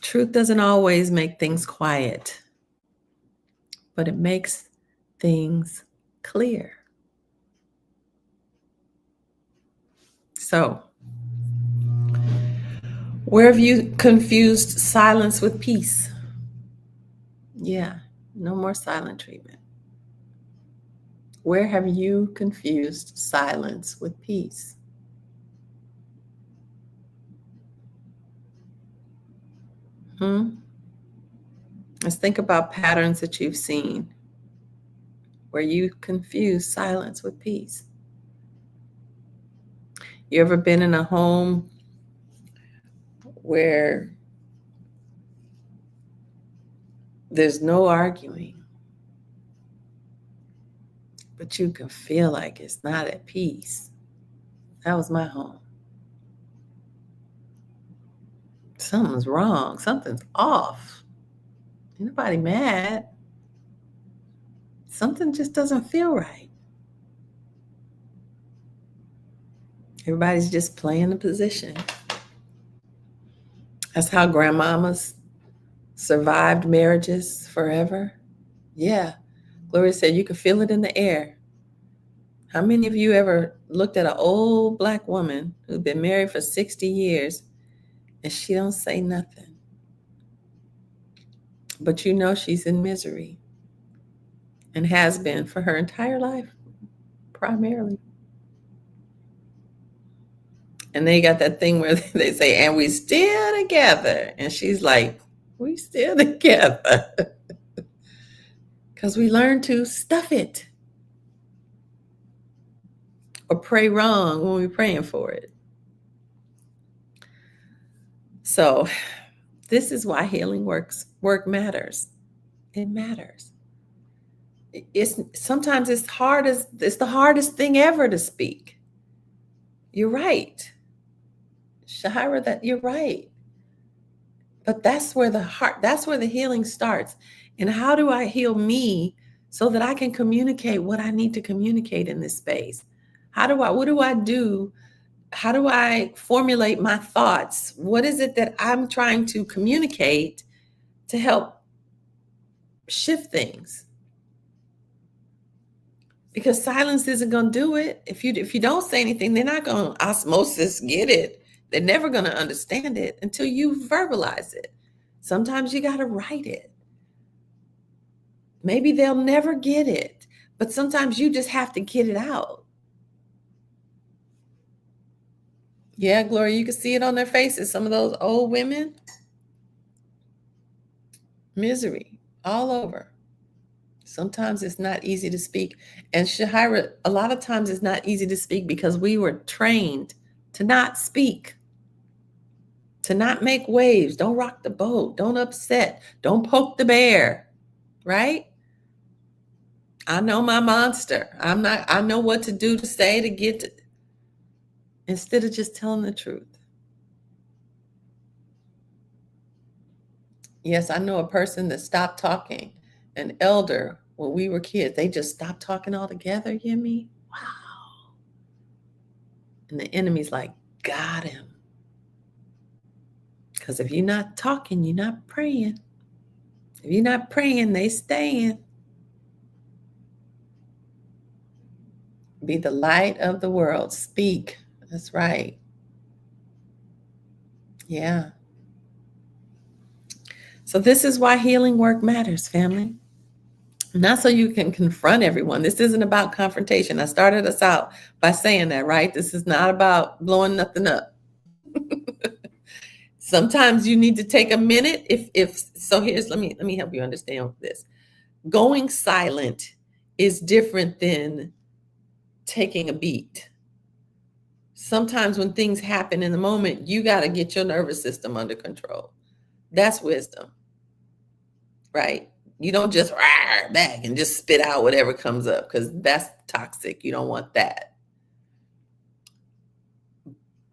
Truth doesn't always make things quiet, but it makes things clear. So, where have you confused silence with peace? Yeah, no more silent treatment. Where have you confused silence with peace? Let's think about patterns that you've seen where you confuse silence with peace. You ever been in a home where there's no arguing, but you can feel like it's not at peace? That was my home. Something's wrong. Something's off. Ain't nobody mad. Something just doesn't feel right. Everybody's just playing the position. That's how grandmamas survived marriages forever. Yeah. Gloria said you could feel it in the air. How many of you ever looked at an old Black woman who'd been married for 60 years and she don't say nothing, but you know she's in misery and has been for her entire life, primarily? And they got that thing where they say, and we still together. And she's like, we still together. Because we learn to stuff it or pray wrong when we're praying for it. So this is why healing work matters. It matters. It's sometimes it's the hardest thing ever to speak. You're right. Shahira, that you're right. But that's where the healing starts. And how do I heal me so that I can communicate what I need to communicate in this space? What do I do? How do I formulate my thoughts? What is it that I'm trying to communicate to help shift things? Because silence isn't going to do it. If you don't say anything, they're not going to osmosis get it. They're never going to understand it until you verbalize it. Sometimes you got to write it. Maybe they'll never get it, but sometimes you just have to get it out. Yeah, Gloria, you can see it on their faces. Some of those old women, misery all over. Sometimes it's not easy to speak. And Shahira, a lot of times it's not easy to speak because we were trained to not speak, to not make waves. Don't rock the boat. Don't upset. Don't poke the bear, right? I know my monster. I know what to do to say to get to, instead of just telling the truth. Yes, I know a person that stopped talking, an elder, when we were kids. They just stopped talking altogether, Yemi. Wow. And the enemy's like, got him. Because if you're not talking, you're not praying. If you're not praying, they staying. Be the light of the world. Speak. That's right. Yeah. So this is why healing work matters, family. Not so you can confront everyone. This isn't about confrontation. I started us out by saying that, right? This is not about blowing nothing up. Sometimes you need to take a minute. If so, let me help you understand this. Going silent is different than taking a beat. Sometimes when things happen in the moment, you got to get your nervous system under control. That's wisdom, right? You don't just rawr back and just spit out whatever comes up, because that's toxic. You don't want that.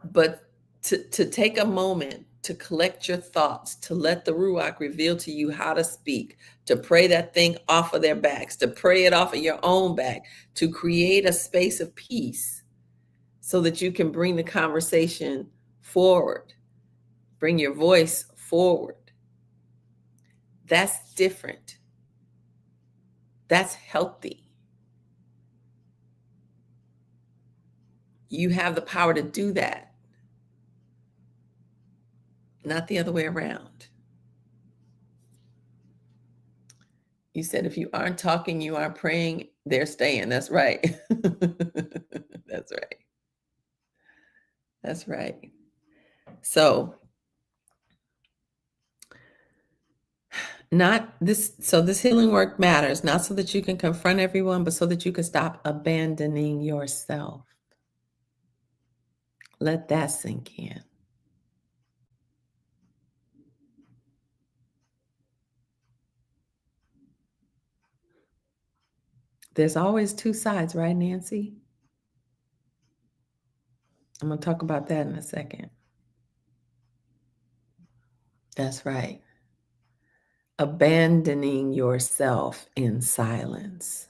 But to take a moment to collect your thoughts, to let the Ruach reveal to you how to speak, to pray that thing off of their backs, to pray it off of your own back, to create a space of peace so that you can bring the conversation forward, bring your voice forward. That's different. That's healthy. You have the power to do that, not the other way around. You said if you aren't talking, you aren't praying, they're staying. That's right. That's right. That's right. So this healing work matters, not so that you can confront everyone, but so that you can stop abandoning yourself. Let that sink in. There's always two sides, right, Nancy? I'm going to talk about that in a second. That's right. Abandoning yourself in silence.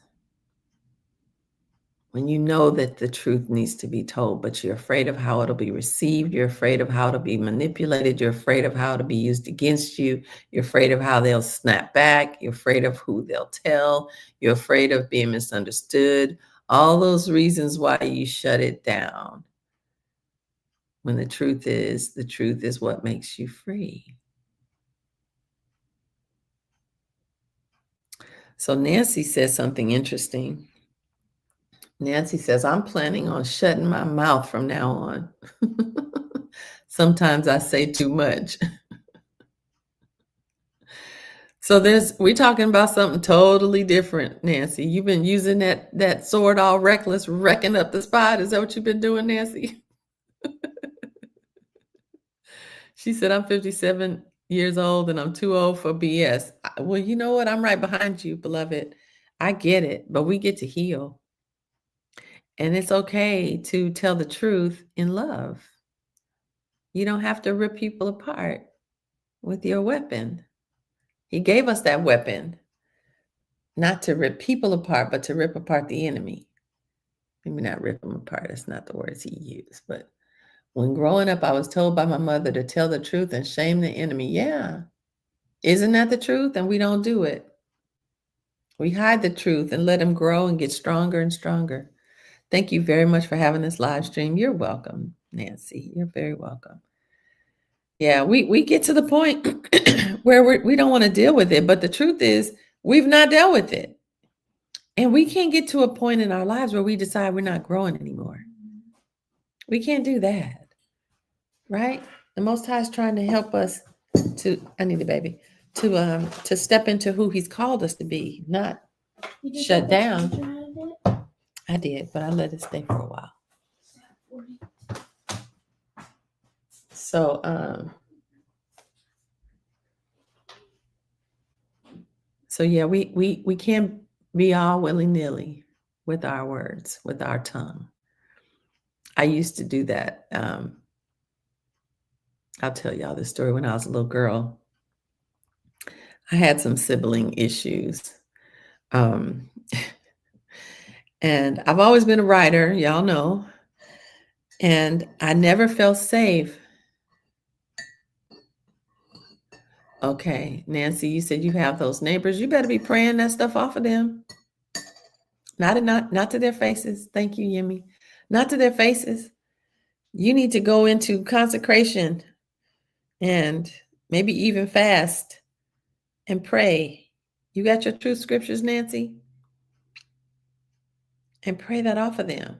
When you know that the truth needs to be told, but you're afraid of how it'll be received, you're afraid of how it'll be manipulated, you're afraid of how it'll be used against you, you're afraid of how they'll snap back, you're afraid of who they'll tell, you're afraid of being misunderstood, all those reasons why you shut it down. When the truth is what makes you free. So Nancy says something interesting. Nancy says, I'm planning on shutting my mouth from now on. Sometimes I say too much. So we're talking about something totally different, Nancy. You've been using that sword all reckless, wrecking up the spot. Is that what you've been doing, Nancy? She said, I'm 57 years old and I'm too old for BS. Well, you know what? I'm right behind you, beloved. I get it, but we get to heal. And it's okay to tell the truth in love. You don't have to rip people apart with your weapon. He gave us that weapon, not to rip people apart, but to rip apart the enemy. Maybe not rip them apart. That's not the words he used. But when growing up, I was told by my mother to tell the truth and shame the enemy. Yeah. Isn't that the truth? And we don't do it. We hide the truth and let him grow and get stronger and stronger. Thank you very much for having this live stream. You're welcome, Nancy. You're very welcome. Yeah, we get to the point where we don't want to deal with it. But the truth is, we've not dealt with it. And we can't get to a point in our lives where we decide we're not growing anymore. We can't do that. Right? The Most High is trying to help us I need a baby, to step into who he's called us to be, not shut down. I did, but I let it stay for a while. So yeah, we can't be all willy-nilly with our words, with our tongue. I used to do that. I'll tell y'all this story. When I was a little girl, I had some sibling issues. And I've always been a writer, y'all know. And I never felt safe. Okay, Nancy, you said you have those neighbors. You better be praying that stuff off of them. Not to their faces. Thank you, Yemi. Not to their faces. You need to go into consecration and maybe even fast and pray. You got your truth scriptures, Nancy? And pray that off of them.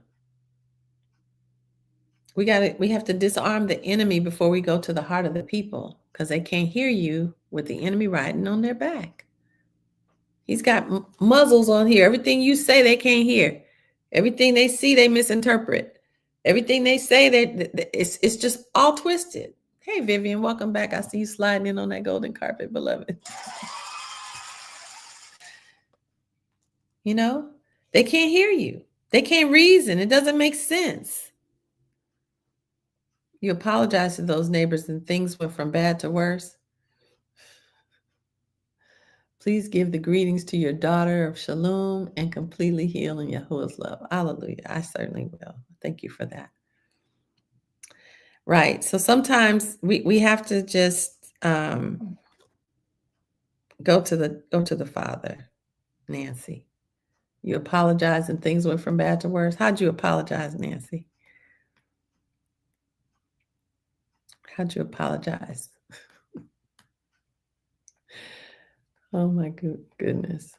We have to disarm the enemy before we go to the heart of the people, because they can't hear you with the enemy riding on their back. He's got muzzles on here. Everything you say, they can't hear. Everything they see, they misinterpret. Everything they say, it's just all twisted. Hey, Vivian, welcome back. I see you sliding in on that golden carpet, beloved. You know, they can't hear you. They can't reason. It doesn't make sense. You apologize to those neighbors and things went from bad to worse. Please give the greetings to your daughter of Shalom and completely heal in Yahuwah's love. Hallelujah. I certainly will. Thank you for that. Right. So sometimes we have to just go to the Father, Nancy. You apologize and things went from bad to worse. How'd you apologize, Nancy? How'd you apologize? Oh my goodness.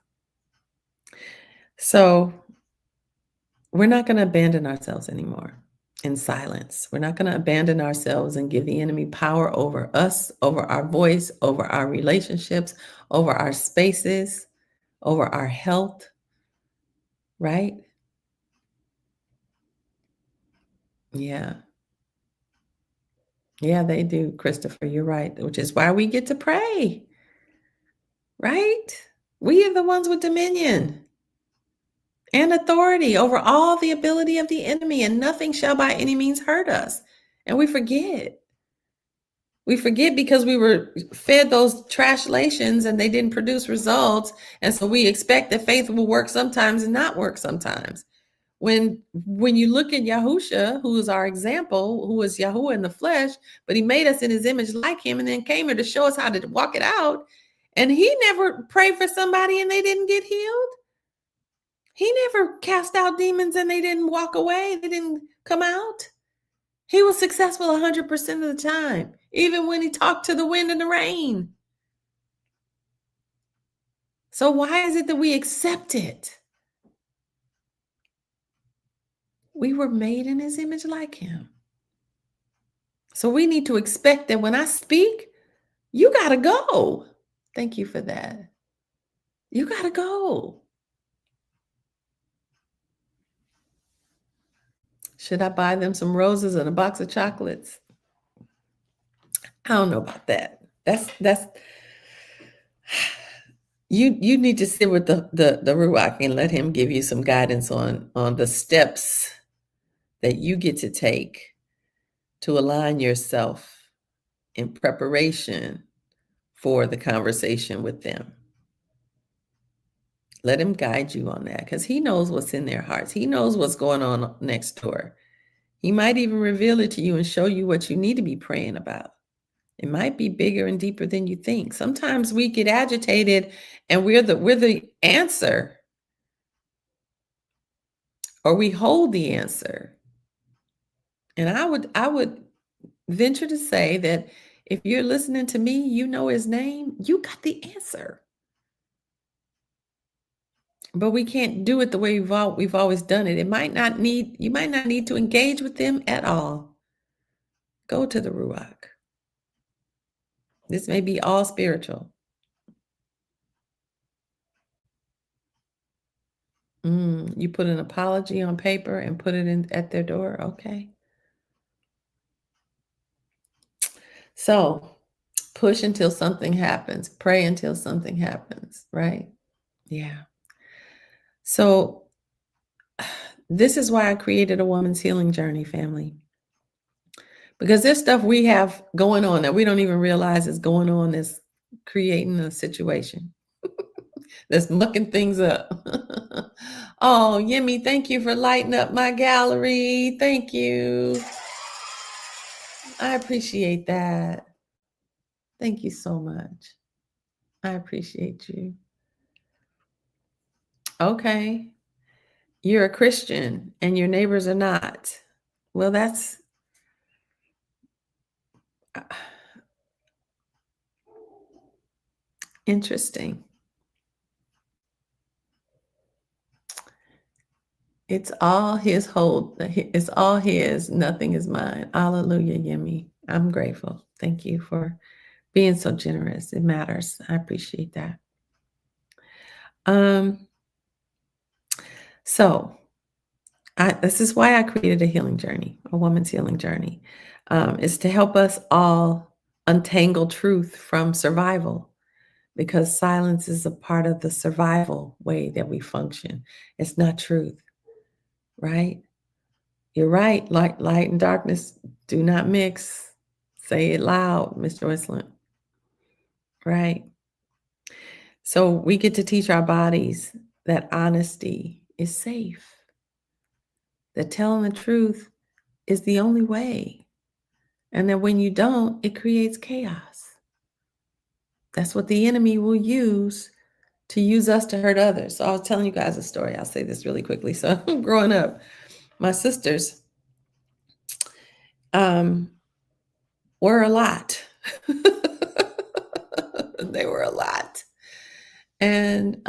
So we're not going to abandon ourselves anymore in silence. We're not going to abandon ourselves and give the enemy power over us, over our voice, over our relationships, over our spaces, over our health, right? Yeah. Yeah, they do, Christopher. You're right, which is why we get to pray, right? We are the ones with dominion and authority over all the ability of the enemy, and nothing shall by any means hurt us. And we forget. We forget because we were fed those trashlations and they didn't produce results. And so we expect that faith will work sometimes and not work sometimes. When you look at Yahusha, who is our example, who is Yahuwah in the flesh, but he made us in his image like him and then came here to show us how to walk it out. And he never prayed for somebody and they didn't get healed. He never cast out demons and they didn't walk away. They didn't come out. He was successful 100% of the time, even when he talked to the wind and the rain. So why is it that we accept it? We were made in his image like him. So we need to expect that when I speak, you got to go. Thank you for that. You got to go. Should I buy them some roses and a box of chocolates? I don't know about that. That's you need to sit with the Ruach and let him give you some guidance on the steps that you get to take to align yourself in preparation for the conversation with them. Let him guide you on that because he knows what's in their hearts. He knows what's going on next door. He might even reveal it to you and show you what you need to be praying about. It might be bigger and deeper than you think. Sometimes we get agitated and we're the answer, or we hold the answer. And I would venture to say that if you're listening to me, you know his name, you got the answer. But we can't do it the way we've always done it. You might not need to engage with them at all. Go to the Ruach. This may be all spiritual. You put an apology on paper and put it in at their door. Okay. So push until something happens. Pray until something happens, right? Yeah. So this is why I created a woman's healing journey, family. Because there's stuff we have going on that we don't even realize is going on, that's creating a situation that's mucking things up. Oh, Yemi, thank you for lighting up my gallery. Thank you. I appreciate that. Thank you so much. I appreciate you. Okay. You're a Christian and your neighbors are not. Well, that's interesting. It's all his hold. It's all his. Nothing is mine. Hallelujah, Yemi. I'm grateful. Thank you for being so generous. It matters. I appreciate that. So this is why I created a healing journey, a woman's healing journey. Is to help us all untangle truth from survival, because silence is a part of the survival way that we function. It's not truth, right? You're right. Light and darkness do not mix. Say it loud, Mr. Joycelyn. Right? So we get to teach our bodies that honesty is safe, that telling the truth is the only way, and that when you don't, it creates chaos. That's what the enemy will use to use us to hurt others. So I was telling you guys a story. I'll say this really quickly. So growing up, my sisters were a lot. They were a lot. And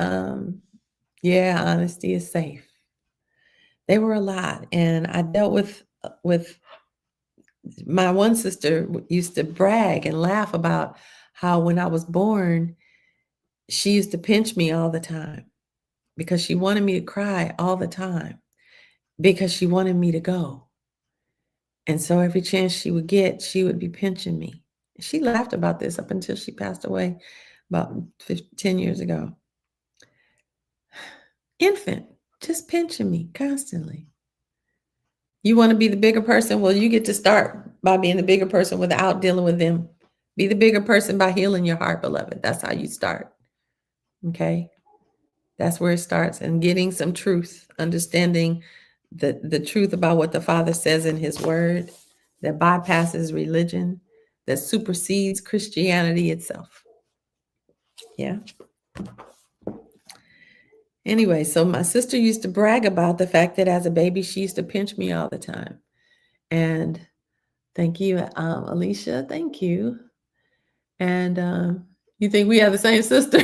yeah, honesty is safe. They were a lot. And I dealt with my one sister used to brag and laugh about how when I was born, she used to pinch me all the time because she wanted me to cry all the time, because she wanted me to go. And so every chance she would get, she would be pinching me. She laughed about this up until she passed away about 10 years ago. Infant, just pinching me constantly. You want to be the bigger person? Well, you get to start by being the bigger person without dealing with them. Be the bigger person by healing your heart, beloved. That's how you start. Okay? That's where it starts. And getting some truth, understanding the truth about what the Father says in his word, that bypasses religion, that supersedes Christianity itself. Yeah. Anyway, so my sister used to brag about the fact that as a baby, she used to pinch me all the time. And thank you, Alicia. Thank you. And you think we have the same sister?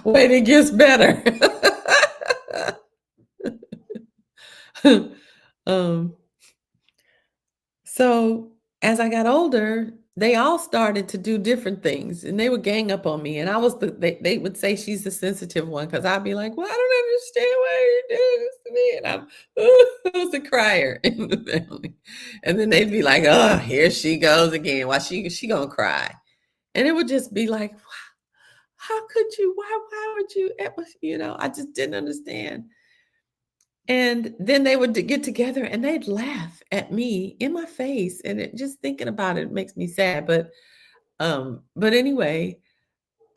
Wait, it gets better. um, so as I got older, they all started to do different things and they would gang up on me. And I was they would say she's the sensitive one because I'd be like, well, I don't understand why you're doing this to me. And I was a crier in the family. And then they'd be like, oh, here she goes again. Why she gonna cry? And it would just be like, how could you? Why would you? I just didn't understand. And then they would get together and they'd laugh at me in my face. And just thinking about it makes me sad. But anyway,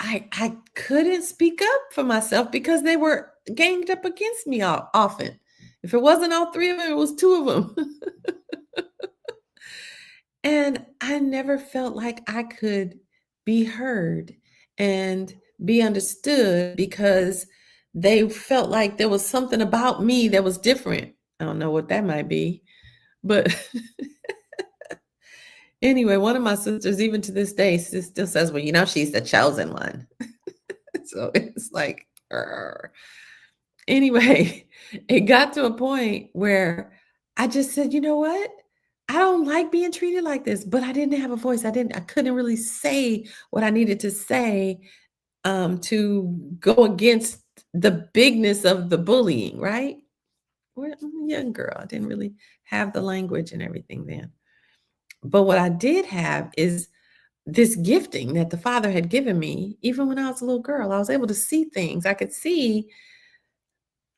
I couldn't speak up for myself because they were ganged up against me often. If it wasn't all three of them, it was two of them. And I never felt like I could be heard and be understood because they felt like there was something about me that was different. I don't know what that might be. But anyway, one of my sisters, even to this day, still says, well, she's the chosen one. So it's like, anyway, it got to a point where I just said, you know what? I don't like being treated like this, but I didn't have a voice. I couldn't really say what I needed to say to go against the bigness of the bullying, right? I'm a young girl. I didn't really have the language and everything then. But what I did have is this gifting that the Father had given me, even when I was a little girl. I was able to see things. I could see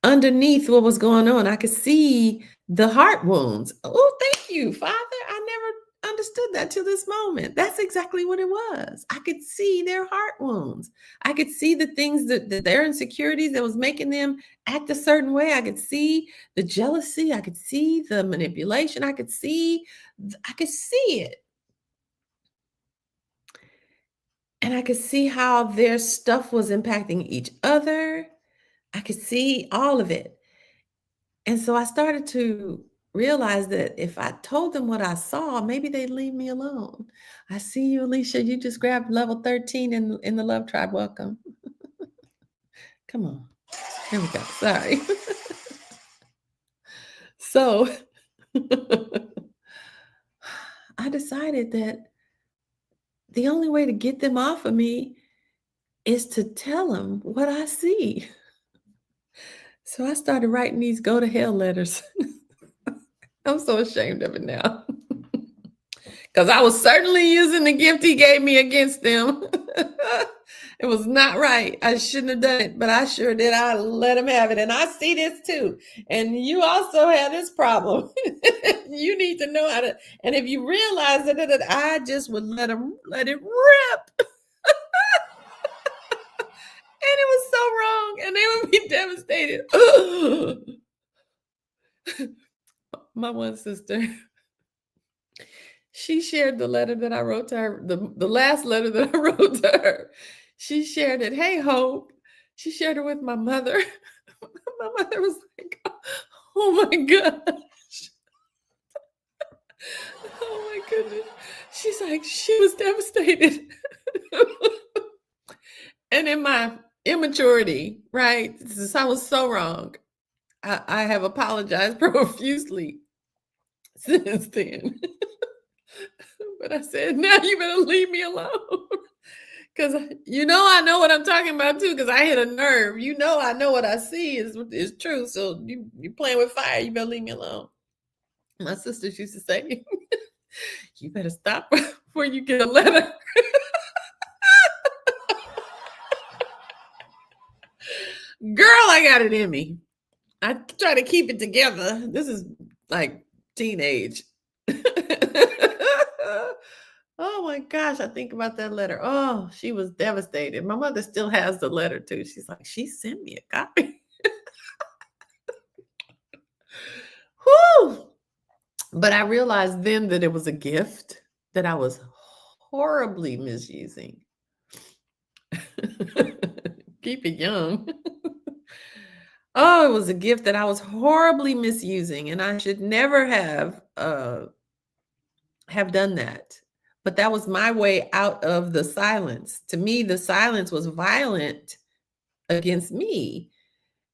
underneath what was going on. I could see the heart wounds. Oh, thank you, Father. I never understood that till this moment. That's exactly what it was. I could see their heart wounds. I could see the things that their insecurities that was making them act a certain way. I could see the jealousy. I could see the manipulation. I could see it. And I could see how their stuff was impacting each other. I could see all of it. And so I started to realize that if I told them what I saw, maybe they'd leave me alone. I see you, Alicia. You just grabbed level 13 in the Love Tribe. Welcome. Come on. There we go. Sorry. So I decided that the only way to get them off of me is to tell them what I see. So I started writing these go to hell letters. I'm so ashamed of it now. Because I was certainly using the gift he gave me against them. It was not right. I shouldn't have done it, but I sure did. I let him have it. And I see this too. And you also have this problem. You need to know how to. And if you realize that I just would let it rip. And it was so wrong. And they would be devastated. My one sister, she shared the letter that I wrote to her, the last letter that I wrote to her. She shared it. Hey, Hope. She shared it with my mother. My mother was like, oh my gosh. Oh my goodness. She's like, she was devastated. And in my immaturity, right? I was so wrong. I have apologized profusely since then. But I said, now you better leave me alone. Because I know what I'm talking about too, because I hit a nerve. I know what I see is true. So you're playing with fire. You better leave me alone. My sisters used to say, you better stop before you get a letter. Girl, I got it in me. I try to keep it together. This is like teenage. Oh my gosh, I think about that letter. Oh, she was devastated. My mother still has the letter too. She's like, she sent me a copy. Whew. But I realized then that it was a gift that I was horribly misusing. Keep it young. Oh, it was a gift that I was horribly misusing, and I should never have done that. But that was my way out of the silence. To me, the silence was violent against me.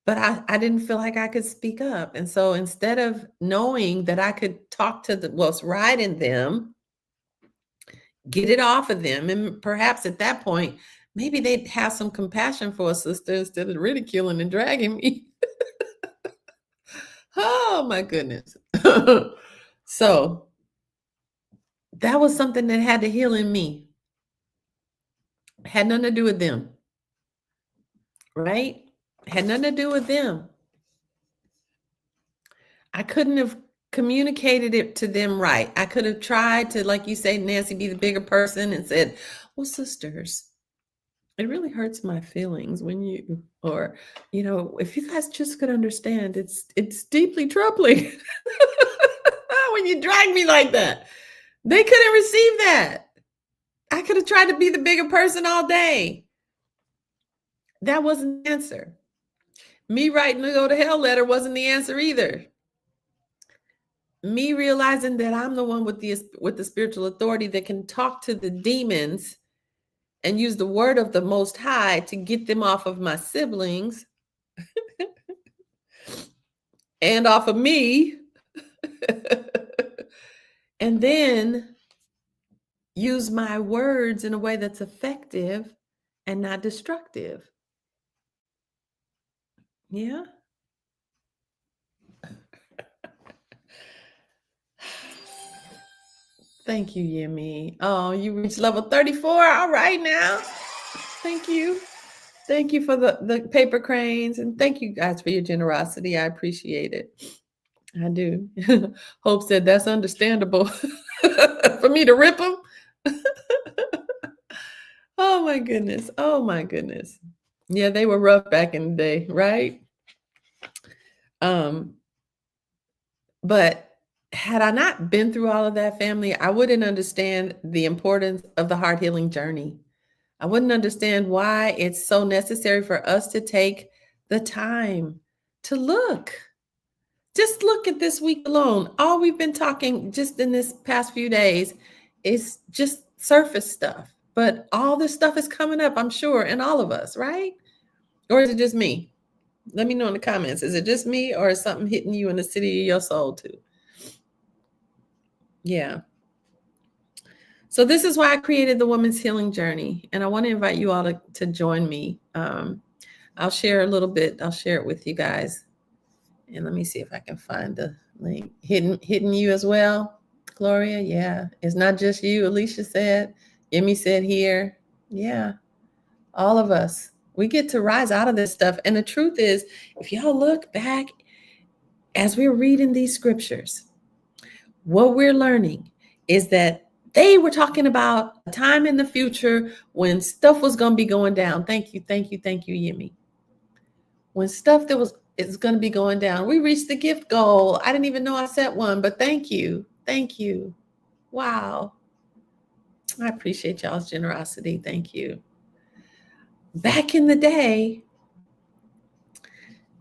but I didn't feel like I could speak up. And so instead of knowing that I could talk to what's right in them, get it off of them, and perhaps at that point, maybe they'd have some compassion for a sister instead of ridiculing and dragging me. Oh my goodness. So that was something that had to heal in me. Had nothing to do with them. Right? Had nothing to do with them. I couldn't have communicated it to them right. I could have tried to, like you say, Nancy, be the bigger person and said, well, sisters, it really hurts my feelings when you, or, if you guys just could understand, it's deeply troubling when you drag me like that. They couldn't receive that. I could have tried to be the bigger person all day. That wasn't the answer. Me writing the go to hell letter wasn't the answer either. Me realizing that I'm the one with the spiritual authority that can talk to the demons and use the word of the Most High to get them off of my siblings and off of me. And then use my words in a way that's effective and not destructive. Yeah. Thank you, Yemi. Oh, you reached level 34. All right now. Thank you. Thank you for the paper cranes, and thank you guys for your generosity. I appreciate it. I do. Hope said that's understandable for me to rip them. Oh my goodness. Oh my goodness. Yeah, they were rough back in the day, right? But had I not been through all of that, family, I wouldn't understand the importance of the heart healing journey. I wouldn't understand why it's so necessary for us to take the time to look. Just look at this week alone. All we've been talking just in this past few days is just surface stuff. But all this stuff is coming up, I'm sure, in all of us, right? Or is it just me? Let me know in the comments. Is it just me, or is something hitting you in the city of your soul too? Yeah. So this is why I created the Woman's Healing Journey. And I want to invite you all to join me. I'll share a little bit. I'll share it with you guys. And let me see if I can find the link. Hitting you as well, Gloria? Yeah. It's not just you, Alicia said. Emmy said here. Yeah. All of us. We get to rise out of this stuff. And the truth is, if y'all look back as we're reading these scriptures, what we're learning is that they were talking about a time in the future when stuff was going to be going down. Thank you, Yemi. When stuff is going to be going down. We reached the gift goal. I didn't even know I set one, but thank you. Wow. I appreciate y'all's generosity. Thank you. Back in the day,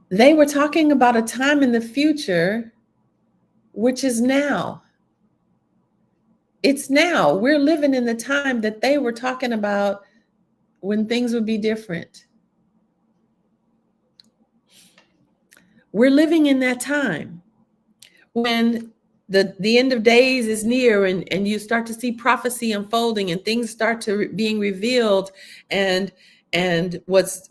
they were talking about a time in the future, which is now. It's now. We're living in the time that they were talking about when things would be different. We're living in that time when the end of days is near, and you start to see prophecy unfolding and things start to being revealed, and what's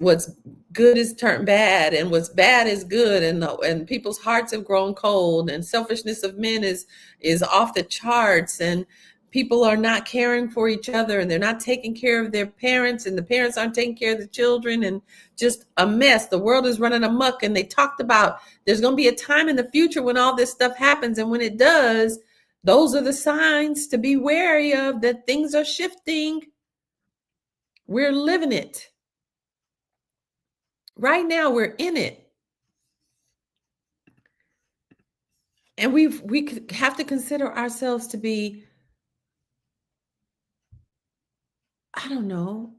good is turned bad, and what's bad is good, and people's hearts have grown cold, and selfishness of men is off the charts, and people are not caring for each other, and they're not taking care of their parents, and the parents aren't taking care of the children, and just a mess. The world is running amok. And they talked about there's going to be a time in the future when all this stuff happens, and when it does, those are the signs to be wary of, that things are shifting. We're living it right now. We're in it, and we have to consider ourselves to be, I don't know,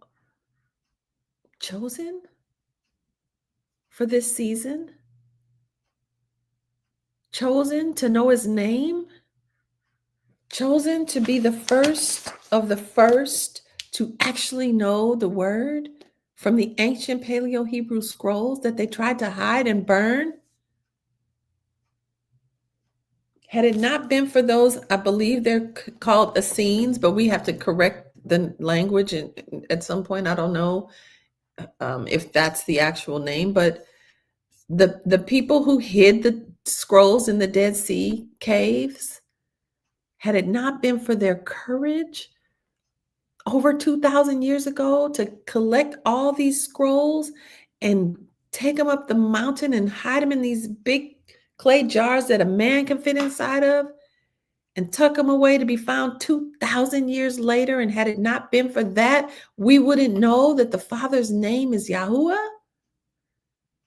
chosen for this season, chosen to know his name, chosen to be the first of the first to actually know the word, from the ancient Paleo-Hebrew scrolls that they tried to hide and burn? Had it not been for those, I believe they're called Essenes, but we have to correct the language at some point. I don't know if that's the actual name, but the people who hid the scrolls in the Dead Sea caves, had it not been for their courage over 2,000 years ago to collect all these scrolls and take them up the mountain and hide them in these big clay jars that a man can fit inside of, and tuck them away to be found 2,000 years later, and had it not been for that, we wouldn't know that the Father's name is Yahuwah?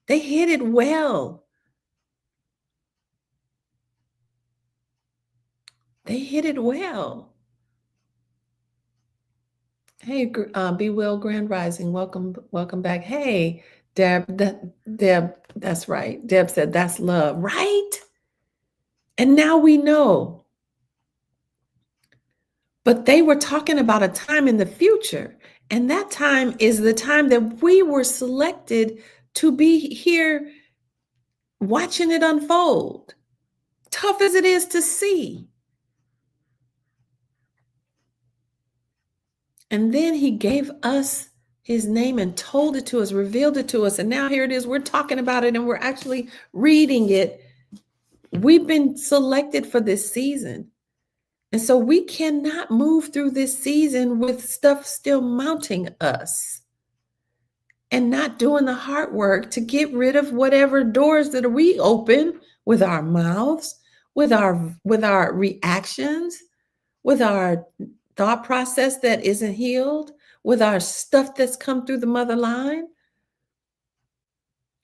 They hid it well. They hid it well. Hey, Be Well Grand Rising. Welcome back. Hey, Deb, that's right. Deb said that's love, right? And now we know. But they were talking about a time in the future. And that time is the time that we were selected to be here watching it unfold. Tough as it is to see. And then he gave us his name and told it to us, revealed it to us. And now here it is. We're talking about it and we're actually reading it. We've been selected for this season. And so we cannot move through this season with stuff still mounting us and not doing the hard work to get rid of whatever doors that we open with our mouths, with our reactions, with our thought process that isn't healed, with our stuff that's come through the mother line.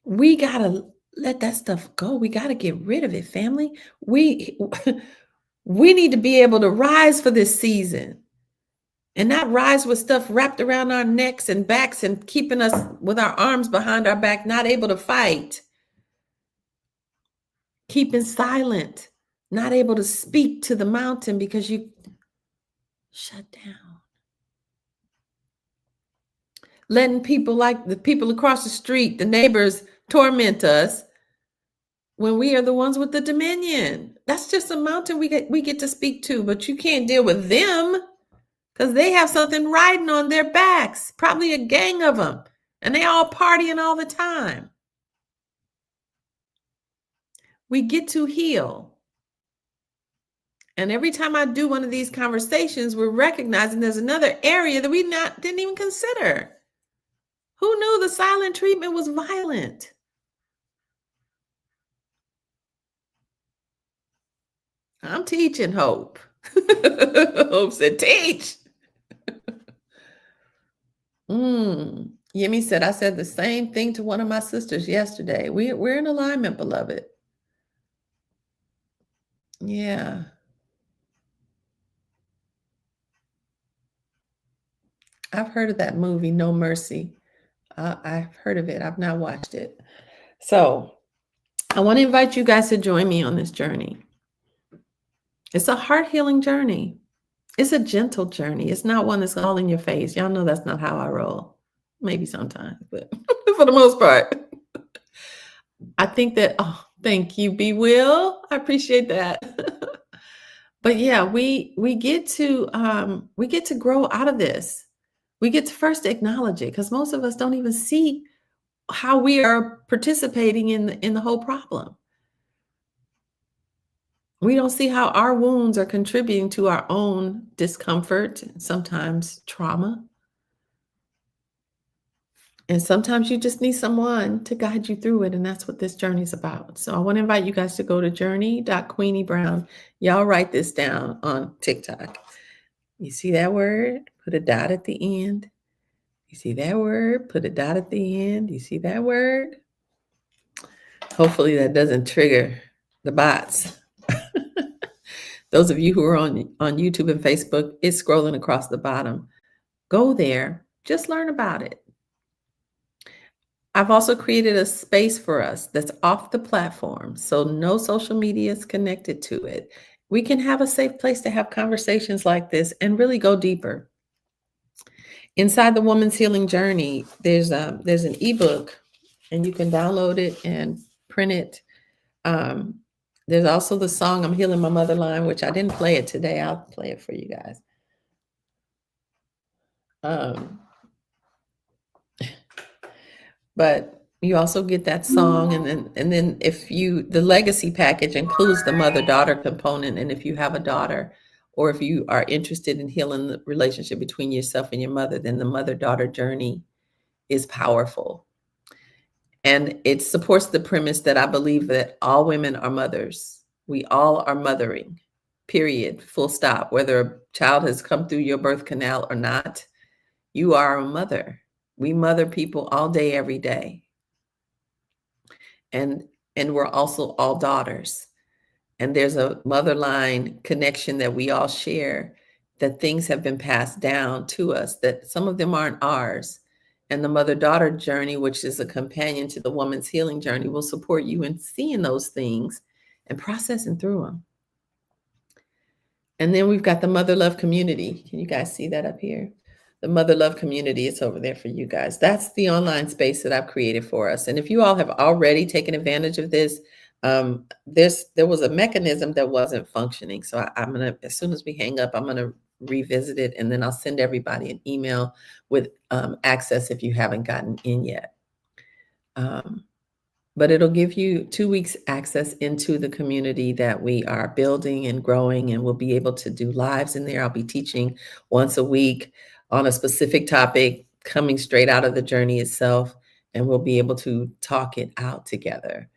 We got to let that stuff go. We got to get rid of it, family. We need to be able to rise for this season and not rise with stuff wrapped around our necks and backs and keeping us with our arms behind our back, not able to fight, keeping silent, not able to speak to the mountain because you shut down. Letting people like the people across the street, the neighbors, torment us when we are the ones with the dominion. That's just a mountain we get to speak to, but you can't deal with them because they have something riding on their backs, probably a gang of them, and they all partying all the time. We get to heal. And every time I do one of these conversations, we're recognizing there's another area that we didn't even consider. Who knew the silent treatment was violent? I'm teaching, Hope. Hope said, teach. Yemi said, I said the same thing to one of my sisters yesterday. We're in alignment, beloved. Yeah. I've heard of that movie, No Mercy. I've heard of it. I've not watched it. So I want to invite you guys to join me on this journey. It's a heart healing journey. It's a gentle journey. It's not one that's all in your face. Y'all know that's not how I roll. Maybe sometimes, but for the most part. I think that, thank you, Be Will. I appreciate that. But yeah, we get to grow out of this. We get to first acknowledge it because most of us don't even see how we are participating in the whole problem. We don't see how our wounds are contributing to our own discomfort, sometimes trauma. And sometimes you just need someone to guide you through it. And that's what this journey is about. So I want to invite you guys to go to journey.queeniebrown. Y'all write this down on TikTok. You see that word? Put a dot at the end. You see that word? Put a dot at the end. You see that word? Hopefully that doesn't trigger the bots. Those of you who are on YouTube and Facebook, it's scrolling across the bottom. Go there. Just learn about it. I've also created a space for us that's off the platform, so no social media is connected to it. We can have a safe place to have conversations like this and really go deeper. Inside the Woman's Healing Journey, there's an ebook, and you can download it and print it. There's also the song "I'm Healing My Motherline," which I didn't play it today. I'll play it for you guys. But you also get that song, and then if the legacy package includes the mother-daughter component, and if you have a daughter, or if you are interested in healing the relationship between yourself and your mother, then the mother-daughter journey is powerful. And it supports the premise that I believe that all women are mothers. We all are mothering, period, full stop. Whether a child has come through your birth canal or not, you are a mother. We mother people all day, every day. And we're also all daughters. And there's a motherline connection that we all share, that things have been passed down to us, that some of them aren't ours. And the mother-daughter journey, which is a companion to the woman's healing journey, will support you in seeing those things and processing through them. And then we've got the Mother Love Community. Can you guys see that up here? The Mother Love Community is over there for you guys. That's the online space that I've created for us. And if you all have already taken advantage of this, there was a mechanism that wasn't functioning. So I'm going to, as soon as we hang up, I'm going to revisit it, and then I'll send everybody an email with access if you haven't gotten in yet. But it'll give you 2 weeks access into the community that we are building and growing, and we'll be able to do lives in there. I'll be teaching once a week on a specific topic coming straight out of the journey itself, and we'll be able to talk it out together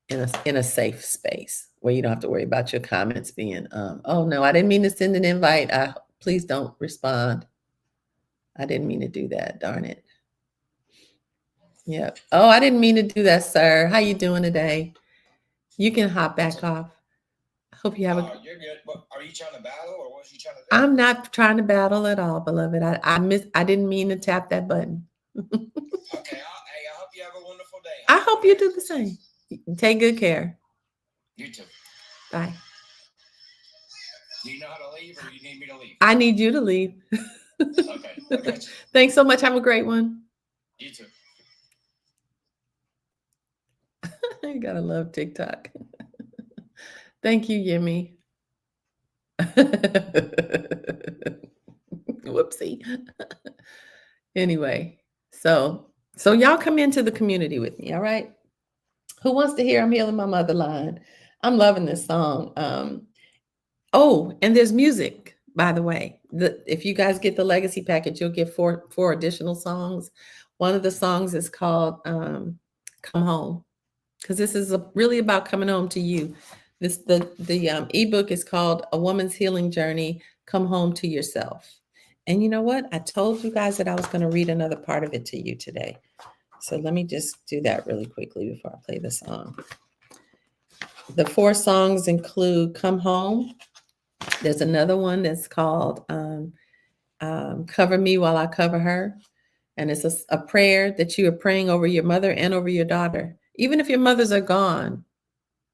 in a safe space where you don't have to worry about your comments being, oh no, I didn't mean to send an invite. Please don't respond. I didn't mean to do that, darn it. Yep. Oh, I didn't mean to do that, sir. How you doing today? You can hop back off. I hope you have a. You're good. What, are you trying to battle, or what are you trying to do? I'm not trying to battle at all, beloved. I didn't mean to tap that button. Okay. I hope you have a wonderful day. I hope you do the same. Take good care. You too. Bye. Do you know how to leave, or you need me to leave? I need you to leave. Okay. I got you. Thanks so much. Have a great one. You too. You gotta love TikTok. Thank you, Yemi. Whoopsie. Anyway, so y'all come into the community with me, all right? Who wants to hear I'm Healing My Motherline? I'm loving this song. Oh, and there's music, by the way. If you guys get the legacy package, you'll get four additional songs. One of the songs is called Come Home, because this is really about coming home to you. The ebook is called A Woman's Healing Journey, Come Home to Yourself. And you know what? I told you guys that I was going to read another part of it to you today. So let me just do that really quickly before I play the song. The 4 songs include Come Home. There's another one that's called Cover Me While I Cover Her. And it's a prayer that you are praying over your mother and over your daughter. Even if your mothers are gone,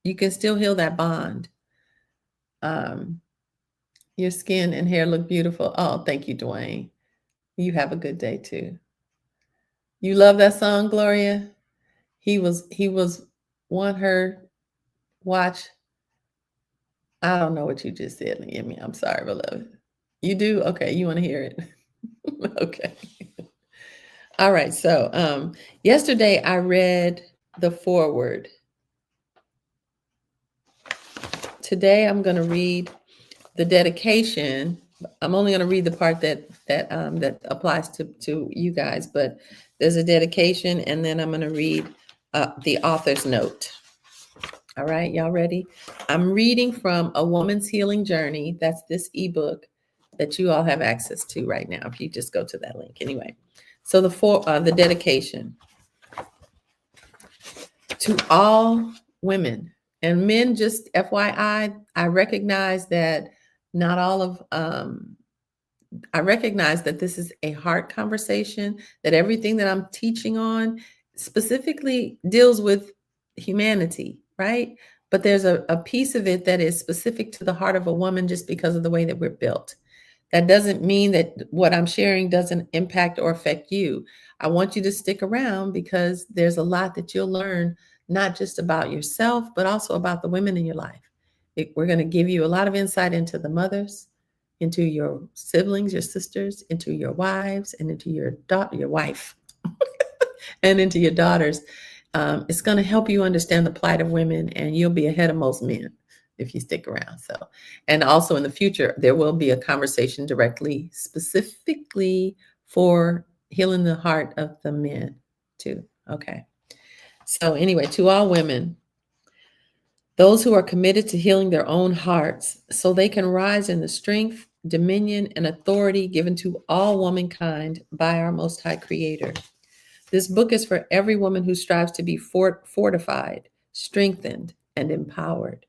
you can still heal that bond. Your skin and hair look beautiful. Oh, thank you, Dwayne. You have a good day too. You love that song, Gloria? He was want her watch. I don't know what you just said, Liam. I'm sorry, beloved. You do? Okay, you want to hear it? Okay. All right. So yesterday I read the foreword. Today I'm going to read the dedication. I'm only going to read the part that applies to you guys, but there's a dedication, and then I'm going to read the author's note. All right, y'all ready? I'm reading from A Woman's Healing Journey. That's this ebook that you all have access to right now, if you just go to that link. Anyway, so the dedication to all women and men. Just FYI, I recognize that not all of I recognize that this is a heart conversation, that everything that I'm teaching on specifically deals with humanity, right? But there's a piece of it that is specific to the heart of a woman just because of the way that we're built. That doesn't mean that what I'm sharing doesn't impact or affect you. I want you to stick around because there's a lot that you'll learn, not just about yourself, but also about the women in your life. We're going to give you a lot of insight into the mothers, into your siblings, your sisters, into your wives, and into your daughter, your wife, and into your daughters. It's going to help you understand the plight of women, and you'll be ahead of most men if you stick around. So, and also in the future, there will be a conversation directly, specifically for healing the heart of the men too. Okay. So anyway, to all women, those who are committed to healing their own hearts so they can rise in the strength, dominion, and authority given to all womankind by our Most High Creator. This book is for every woman who strives to be fortified, strengthened, and empowered.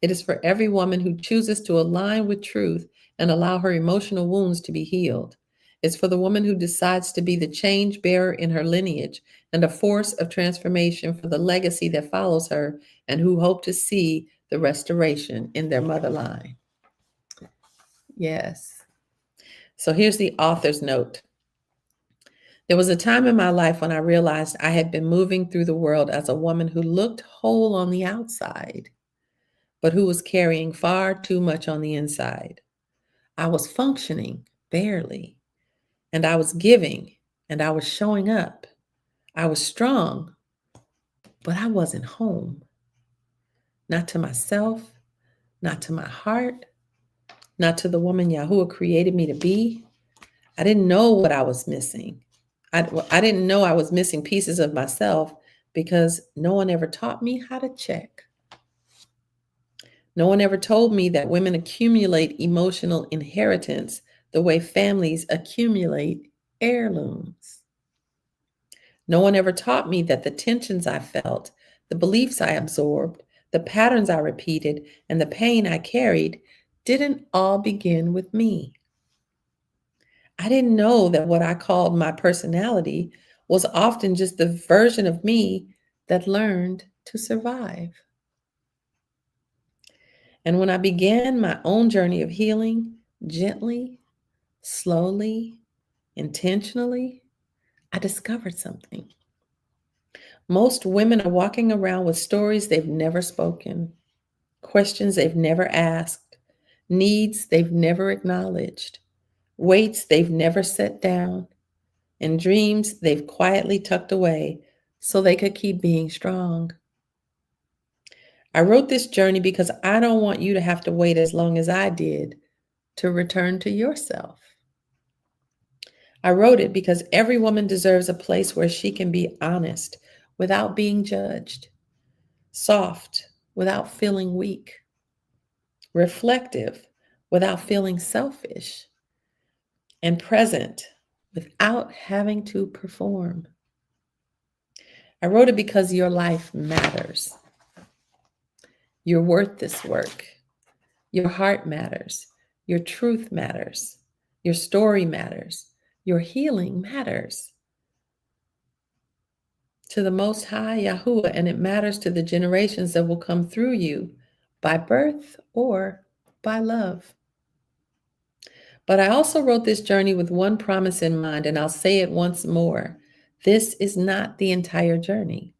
It is for every woman who chooses to align with truth and allow her emotional wounds to be healed. It's for the woman who decides to be the change bearer in her lineage and a force of transformation for the legacy that follows her, and who hope to see the restoration in their mother line. Yes. So here's the author's note. There was a time in my life when I realized I had been moving through the world as a woman who looked whole on the outside, but who was carrying far too much on the inside. I was functioning barely, and I was giving, and I was showing up. I was strong, but I wasn't home. Not to myself, not to my heart, not to the woman Yahuwah created me to be. I didn't know what I was missing. I didn't know I was missing pieces of myself because no one ever taught me how to check. No one ever told me that women accumulate emotional inheritance the way families accumulate heirlooms. No one ever taught me that the tensions I felt, the beliefs I absorbed, the patterns I repeated, and the pain I carried didn't all begin with me. I didn't know that what I called my personality was often just the version of me that learned to survive. And when I began my own journey of healing, gently, slowly, intentionally, I discovered something. Most women are walking around with stories they've never spoken, questions they've never asked, needs they've never acknowledged, weights they've never set down, and dreams they've quietly tucked away so they could keep being strong. I wrote this journey because I don't want you to have to wait as long as I did to return to yourself. I wrote it because every woman deserves a place where she can be honest without being judged, soft without feeling weak, reflective without feeling selfish, and present without having to perform. I wrote it because your life matters. You're worth this work. Your heart matters. Your truth matters. Your story matters. Your healing matters to the Most High Yahuwah, and it matters to the generations that will come through you by birth or by love. But I also wrote this journey with one promise in mind, and I'll say it once more. This is not the entire journey.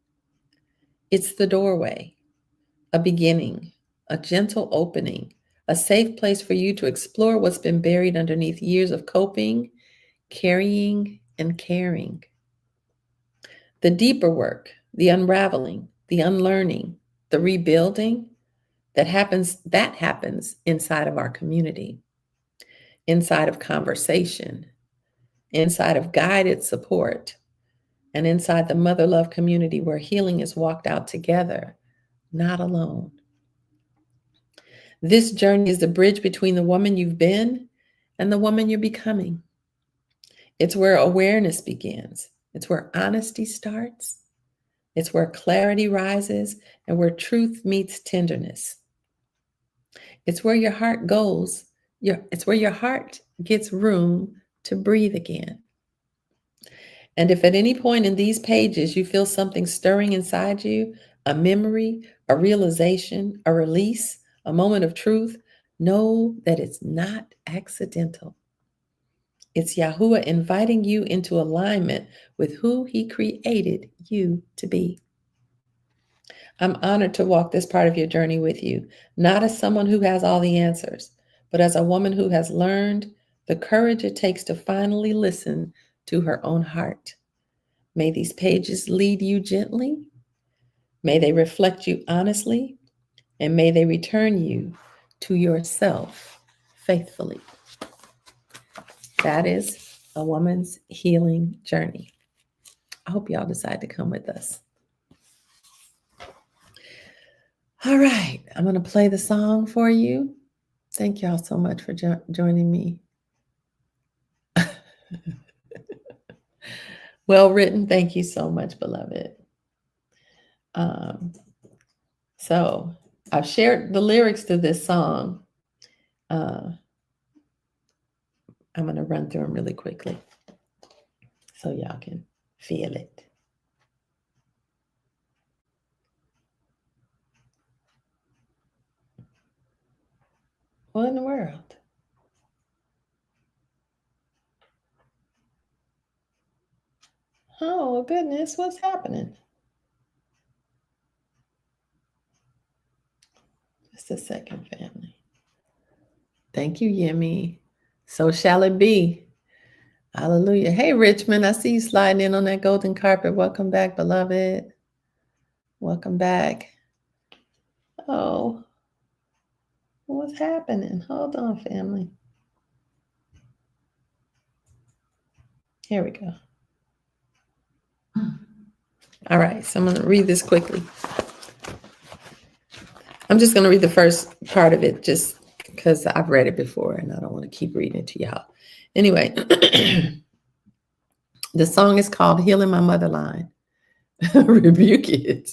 It's the doorway, a beginning, a gentle opening, a safe place for you to explore what's been buried underneath years of coping, carrying, and caring. The deeper work, the unraveling, the unlearning, the rebuilding that happens inside of our community, inside of conversation, inside of guided support, and inside the mother love community where healing is walked out together, not alone. This journey is the bridge between the woman you've been and the woman you're becoming. It's where awareness begins. It's where honesty starts. It's where clarity rises and where truth meets tenderness. It's where your heart goes. It's where your heart gets room to breathe again. And if at any point in these pages you feel something stirring inside you, a memory, a realization, a release, a moment of truth, know that it's not accidental. It's Yahuwah inviting you into alignment with who he created you to be. I'm honored to walk this part of your journey with you, not as someone who has all the answers, but as a woman who has learned the courage it takes to finally listen to her own heart. May these pages lead you gently. May they reflect you honestly, and may they return you to yourself faithfully. That is a woman's healing journey. I hope y'all decide to come with us. All right, I'm going to play the song for you. Thank y'all so much for joining me. Well written. Thank you so much, beloved. So I've shared the lyrics to this song. I'm going to run through them really quickly so y'all can feel it. What in the world? Oh, goodness, what's happening? Just a second, family. Thank you, Yemi. So shall it be. Hallelujah. Hey, Richmond, I see you sliding in on that golden carpet. Welcome back, beloved. Welcome back. Oh, what's happening? Hold on, family. Here we go. All right, so I'm going to read this quickly. I'm just going to read the first part of it just because I've read it before and I don't want to keep reading it to y'all. Anyway, the song is called Healing My Motherline. Rebuke it.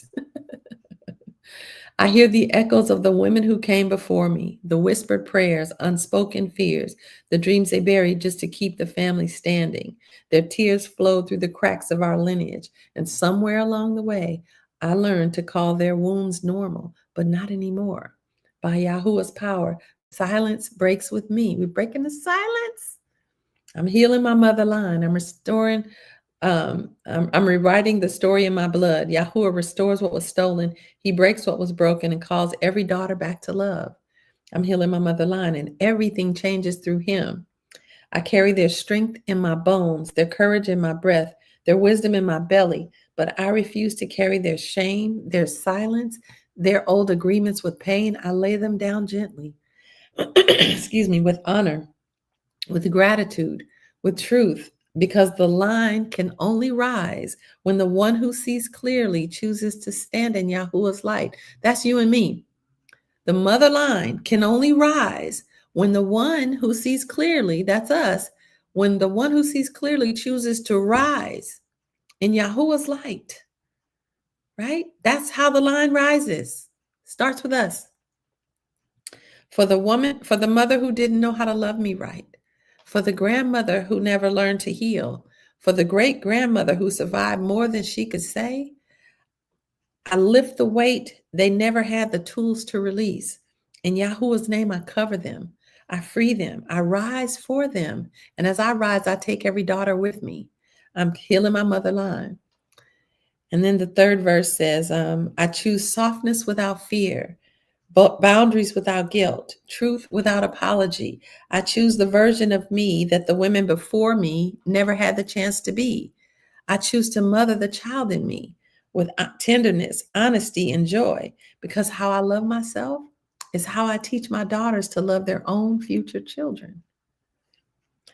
I hear the echoes of the women who came before me, the whispered prayers, unspoken fears, the dreams they buried just to keep the family standing. Their tears flowed through the cracks of our lineage, and somewhere along the way, I learned to call their wounds normal, but not anymore. By Yahuwah's power, silence breaks with me. We're breaking the silence. I'm healing my mother line. I'm restoring. I'm rewriting the story in my blood. Yahuwah restores what was stolen. He breaks what was broken and calls every daughter back to love. I'm healing my mother line, and everything changes through him. I carry their strength in my bones, their courage in my breath, their wisdom in my belly, but I refuse to carry their shame, their silence, their old agreements with pain. I lay them down gently. Excuse me, with honor, with gratitude, with truth, because the line can only rise when the one who sees clearly chooses to stand in Yahuwah's light. That's you and me. The mother line can only rise when the one who sees clearly, that's us, when the one who sees clearly chooses to rise in Yahuwah's light, right? That's how the line rises. Starts with us. For the mother who didn't know how to love me right, for the grandmother who never learned to heal, for the great-grandmother who survived more than she could say, I lift the weight they never had the tools to release. In Yahuwah's name, I cover them. I free them. I rise for them. And as I rise, I take every daughter with me. I'm healing my mother line. And then the third verse says, I choose softness without fear, boundaries without guilt, truth without apology. I choose the version of me that the women before me never had the chance to be. I choose to mother the child in me with tenderness, honesty, and joy, because how I love myself is how I teach my daughters to love their own future children.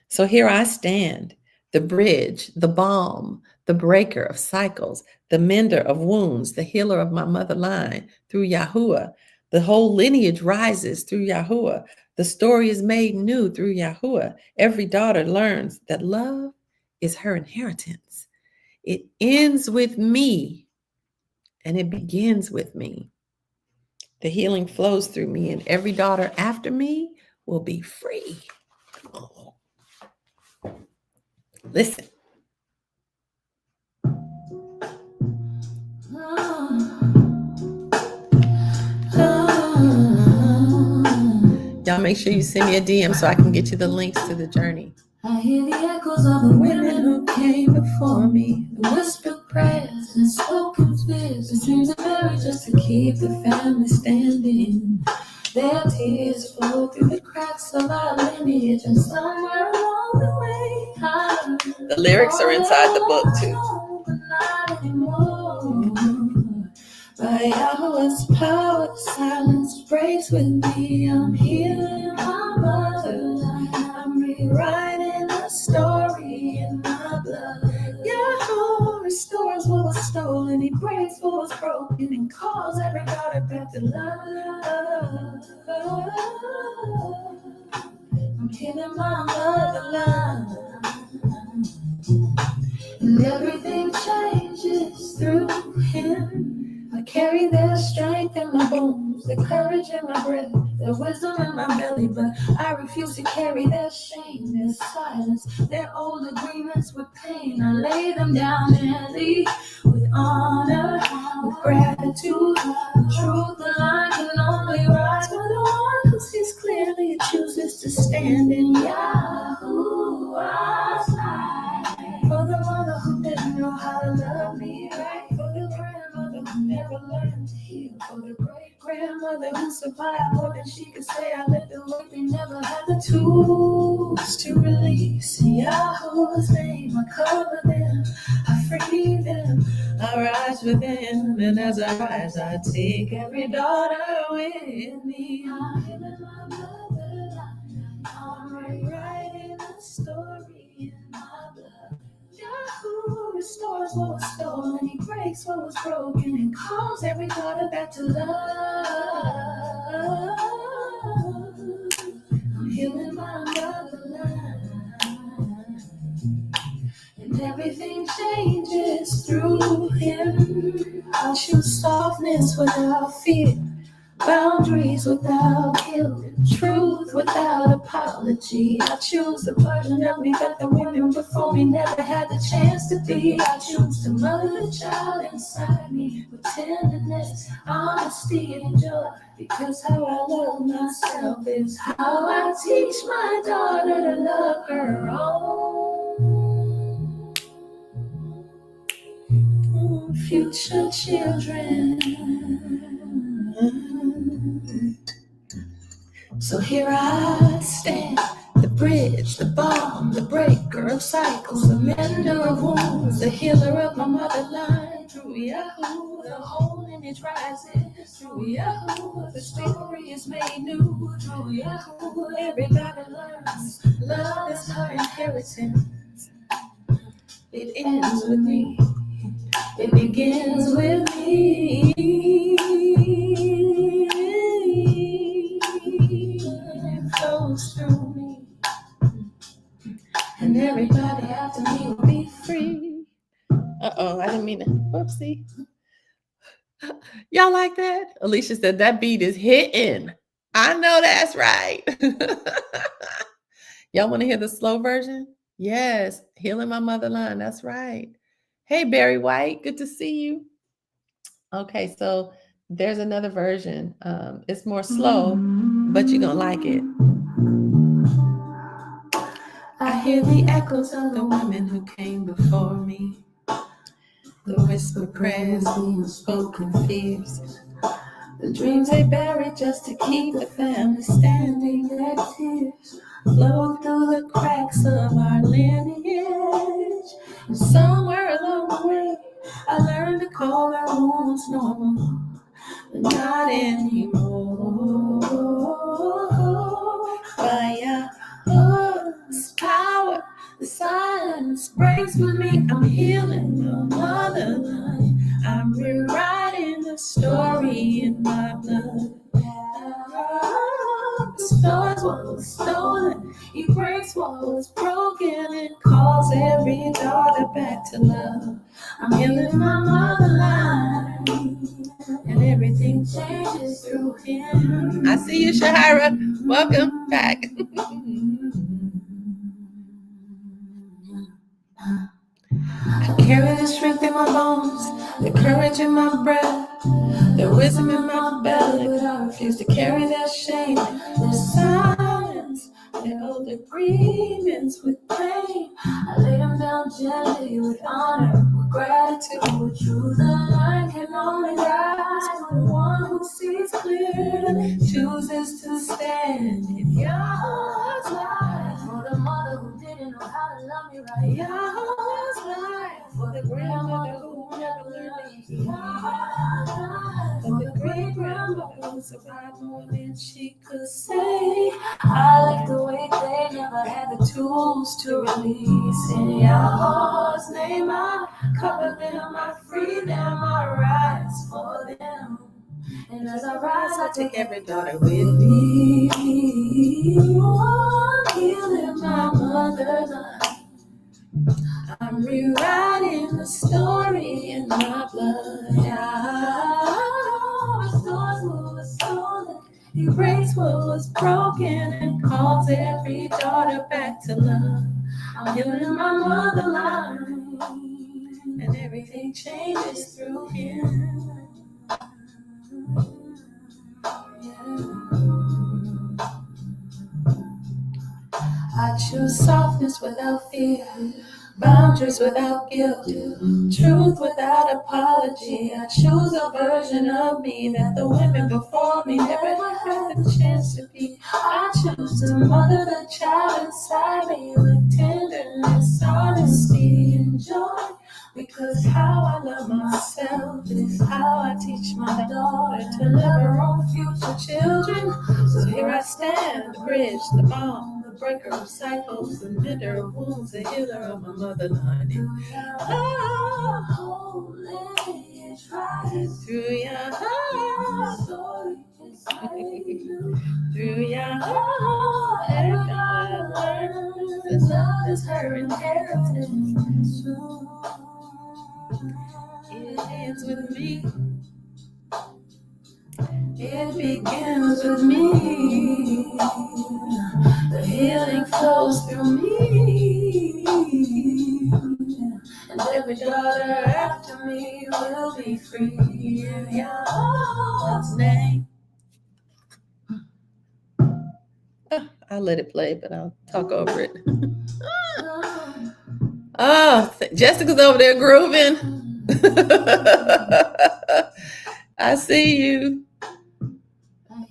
So here I stand, the bridge, the balm, the breaker of cycles, the mender of wounds, the healer of my mother line through Yahuwah. The whole lineage rises through Yahuwah. The story is made new through Yahuwah. Every daughter learns that love is her inheritance. It ends with me and it begins with me. The healing flows through me, and every daughter after me will be free. Oh. Listen. Y'all make sure you send me a DM so I can get you the links to the journey. I hear the echoes of the women who came before me, the whispered prayers and spoken fears, the dreams are buried just to keep the family standing. Their tears flow through the cracks of our lineage, and somewhere along the way, the lyrics are inside the book too. But not anymore. By Yahweh's power, silence breaks with me. I'm healing my motherland. I'm rewriting the story in my blood. Yahweh restores what was stolen. He breaks what was broken and calls every daughter back to love. I'm healing my motherland. And everything changes through him. I carry their strength in my bones, their courage in my breath, their wisdom in my belly, but I refuse to carry their shame, their silence, their old agreements with pain. I lay them down and leave with honor, with gratitude, with truth. The line can only rise for the one who sees clearly and chooses to stand in Yahuwah's light. For the mother who didn't know how to love me right, for the grandmother who never learned to heal, for the great-grandmother who survived more than she could say. I lived in what they never had the tools to release. In Yahweh's name, I cover them, I free them, I rise within, and as I rise, I take every daughter with me. I'm healing my motherland, I'm rewriting the story in my blood. Yahoo restores what was stolen, he breaks what was broken, and calls every daughter back to love. I'm healing my motherland, and everything changes through him. I choose softness without fear, boundaries without guilt, truth without apology. I choose the version of me that the women before me never had the chance to be. I choose to mother the child inside me with tenderness, honesty, and joy, because how I love myself is how I teach my daughter to love her own future children. So here I stand, the bridge, the balm, the breaker of cycles, the mender of wounds, the healer of my motherline. Through Yahoo, the whole lineage rises. Through Yahoo, the story is made new. Through Yahoo, everybody learns. Love is her inheritance. It ends with me. It begins with me. It flows through me. And everybody after me will be free. I didn't mean to. Whoopsie. Y'all like that? Alicia said that beat is hitting. I know that's right. Y'all want to hear the slow version? Yes, healing my motherland. That's right. Hey, Barry White, good to see you. Okay, so there's another version. It's more slow, but you're going to like it. I hear the echoes of the women who came before me, the whispered prayers, the unspoken fears, the dreams they buried just to keep the family standing. Their tears flow through the cracks of our lineage, and somewhere along the way, I learned to call our wounds normal, but not anymore. Fire, power, the silence breaks with me. I'm healing the motherland. I'm rewriting the story in my blood. Restores what was stolen. He breaks what was broken and calls every daughter back to love. I'm healing my motherland, and everything changes through him. I see you, Shahira. Welcome back. I carry the strength in my bones, the courage in my breath, the wisdom in my belly, but I refuse to carry their shame, their silence, their old agreements with pain. I lay them down gently with honor, with gratitude, with truth. The line can only rise for the one who sees clearly, chooses to stand in Yahweh's light. For the mother who didn't know how to love me right, Yahweh's light. For the grandmother who never learned me, Yahweh's light. For the great grandmother who survived more than she could say. I left the weight they never had the tools to release. In Yahweh's name, I cover them, I free them, I rise for them. And as I rise, I take every daughter with me. Oh, I'm healing my mother's life. I'm rewriting the story in my blood. Yeah. Restores what was stolen, erase what was broken, and calls every daughter back to love. I'm healing my mother line, and everything changes through him. I choose softness without fear, boundaries without guilt, truth without apology. I choose a version of me that the women before me never had the chance to be. I choose to mother the child inside me with tenderness, honesty, and joy. Because how I love myself is how I teach my daughter to love her own future children. So here I stand, the bridge, the balm, the breaker of cycles, the mender of wounds, the healer of my motherland. Oh, through your heart, through your heart, every God learns that love is her inheritance. It ends with me. It begins with me. The healing flows through me. And every daughter after me will be free in Yahweh's name. I'll let it play, but I'll talk over it. Oh, Jessica's over there grooving. I see you.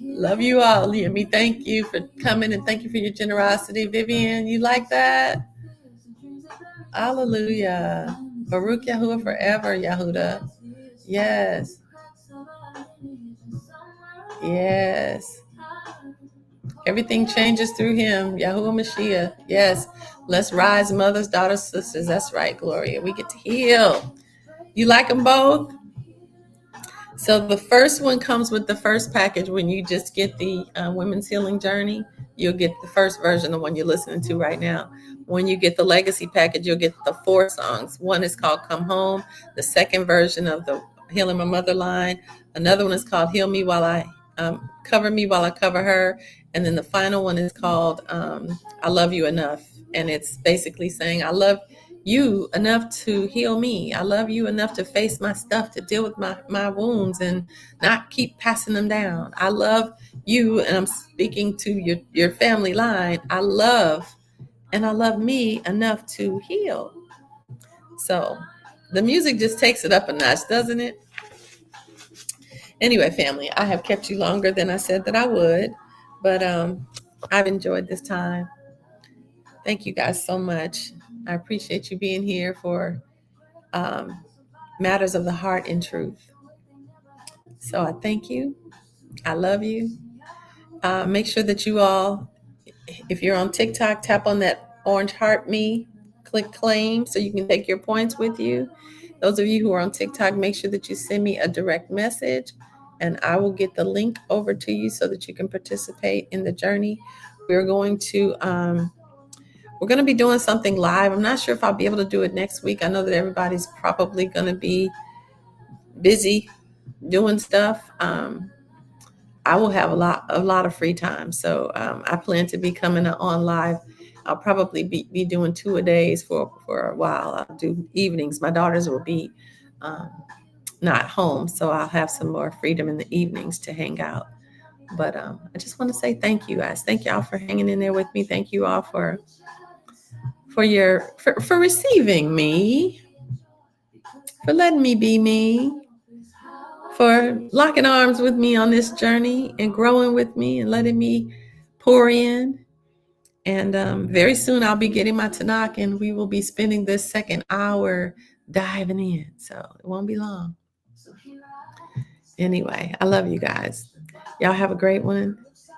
Love you all. Leah, thank you for coming and thank you for your generosity. Vivian, you like that? Hallelujah. Baruch Yahuwah forever, Yahuda. Yes. Yes. Everything changes through him. Yahuwah Mashiach. Yes. Let's rise, mothers, daughters, sisters. That's right, Gloria. We get to heal. You like them both? So the first one comes with the first package. When you just get the Women's Healing Journey, you'll get the first version, the one you're listening to right now. When you get the Legacy package, you'll get the 4 songs. One is called Come Home, the second version of the Healing My Mother line. Another one is called Heal Me While I Cover Me While I Cover Her. And then the final one is called I Love You Enough. And it's basically saying, I love you enough to heal me. I love you enough to face my stuff, to deal with my wounds and not keep passing them down. I love you, and I'm speaking to your family line. I love me enough to heal. So the music just takes it up a notch, doesn't it? Anyway, family, I have kept you longer than I said that I would, but I've enjoyed this time. Thank you guys so much. I appreciate you being here for Matters of the Heart and Truth. So I thank you. I love you. Make sure that you all, if you're on TikTok, tap on that orange heart me, click claim so you can take your points with you. Those of you who are on TikTok, make sure that you send me a direct message and I will get the link over to you so that you can participate in the journey. We're going to be doing something live. I'm not sure if I'll be able to do it next week. I know that everybody's probably going to be busy doing stuff. I will have a lot of free time. So I plan to be coming on live. I'll probably be doing 2 a days for a while. I'll do evenings. My daughters will be not home, so I'll have some more freedom in the evenings to hang out. But I just want to say thank you guys. Thank y'all for hanging in there with me. Thank you all for receiving me, for letting me be me, for locking arms with me on this journey and growing with me and letting me pour in. And very soon I'll be getting my Tanakh, and we will be spending this second hour diving in. So it won't be long. Anyway, I love you guys. Y'all have a great one.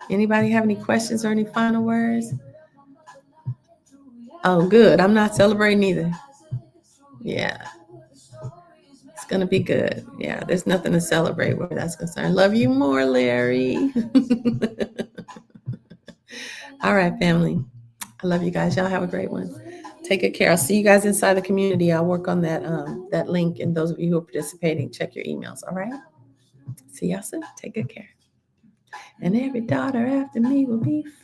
Anybody have any questions or any final words? Oh, good. I'm not celebrating either. Yeah. It's going to be good. Yeah, there's nothing to celebrate where that's concerned. Love you more, Larry. All right, family. I love you guys. Y'all have a great one. Take good care. I'll see you guys inside the community. I'll work on that link. And those of you who are participating, check your emails. All right. See y'all soon. Take good care. And every daughter after me will be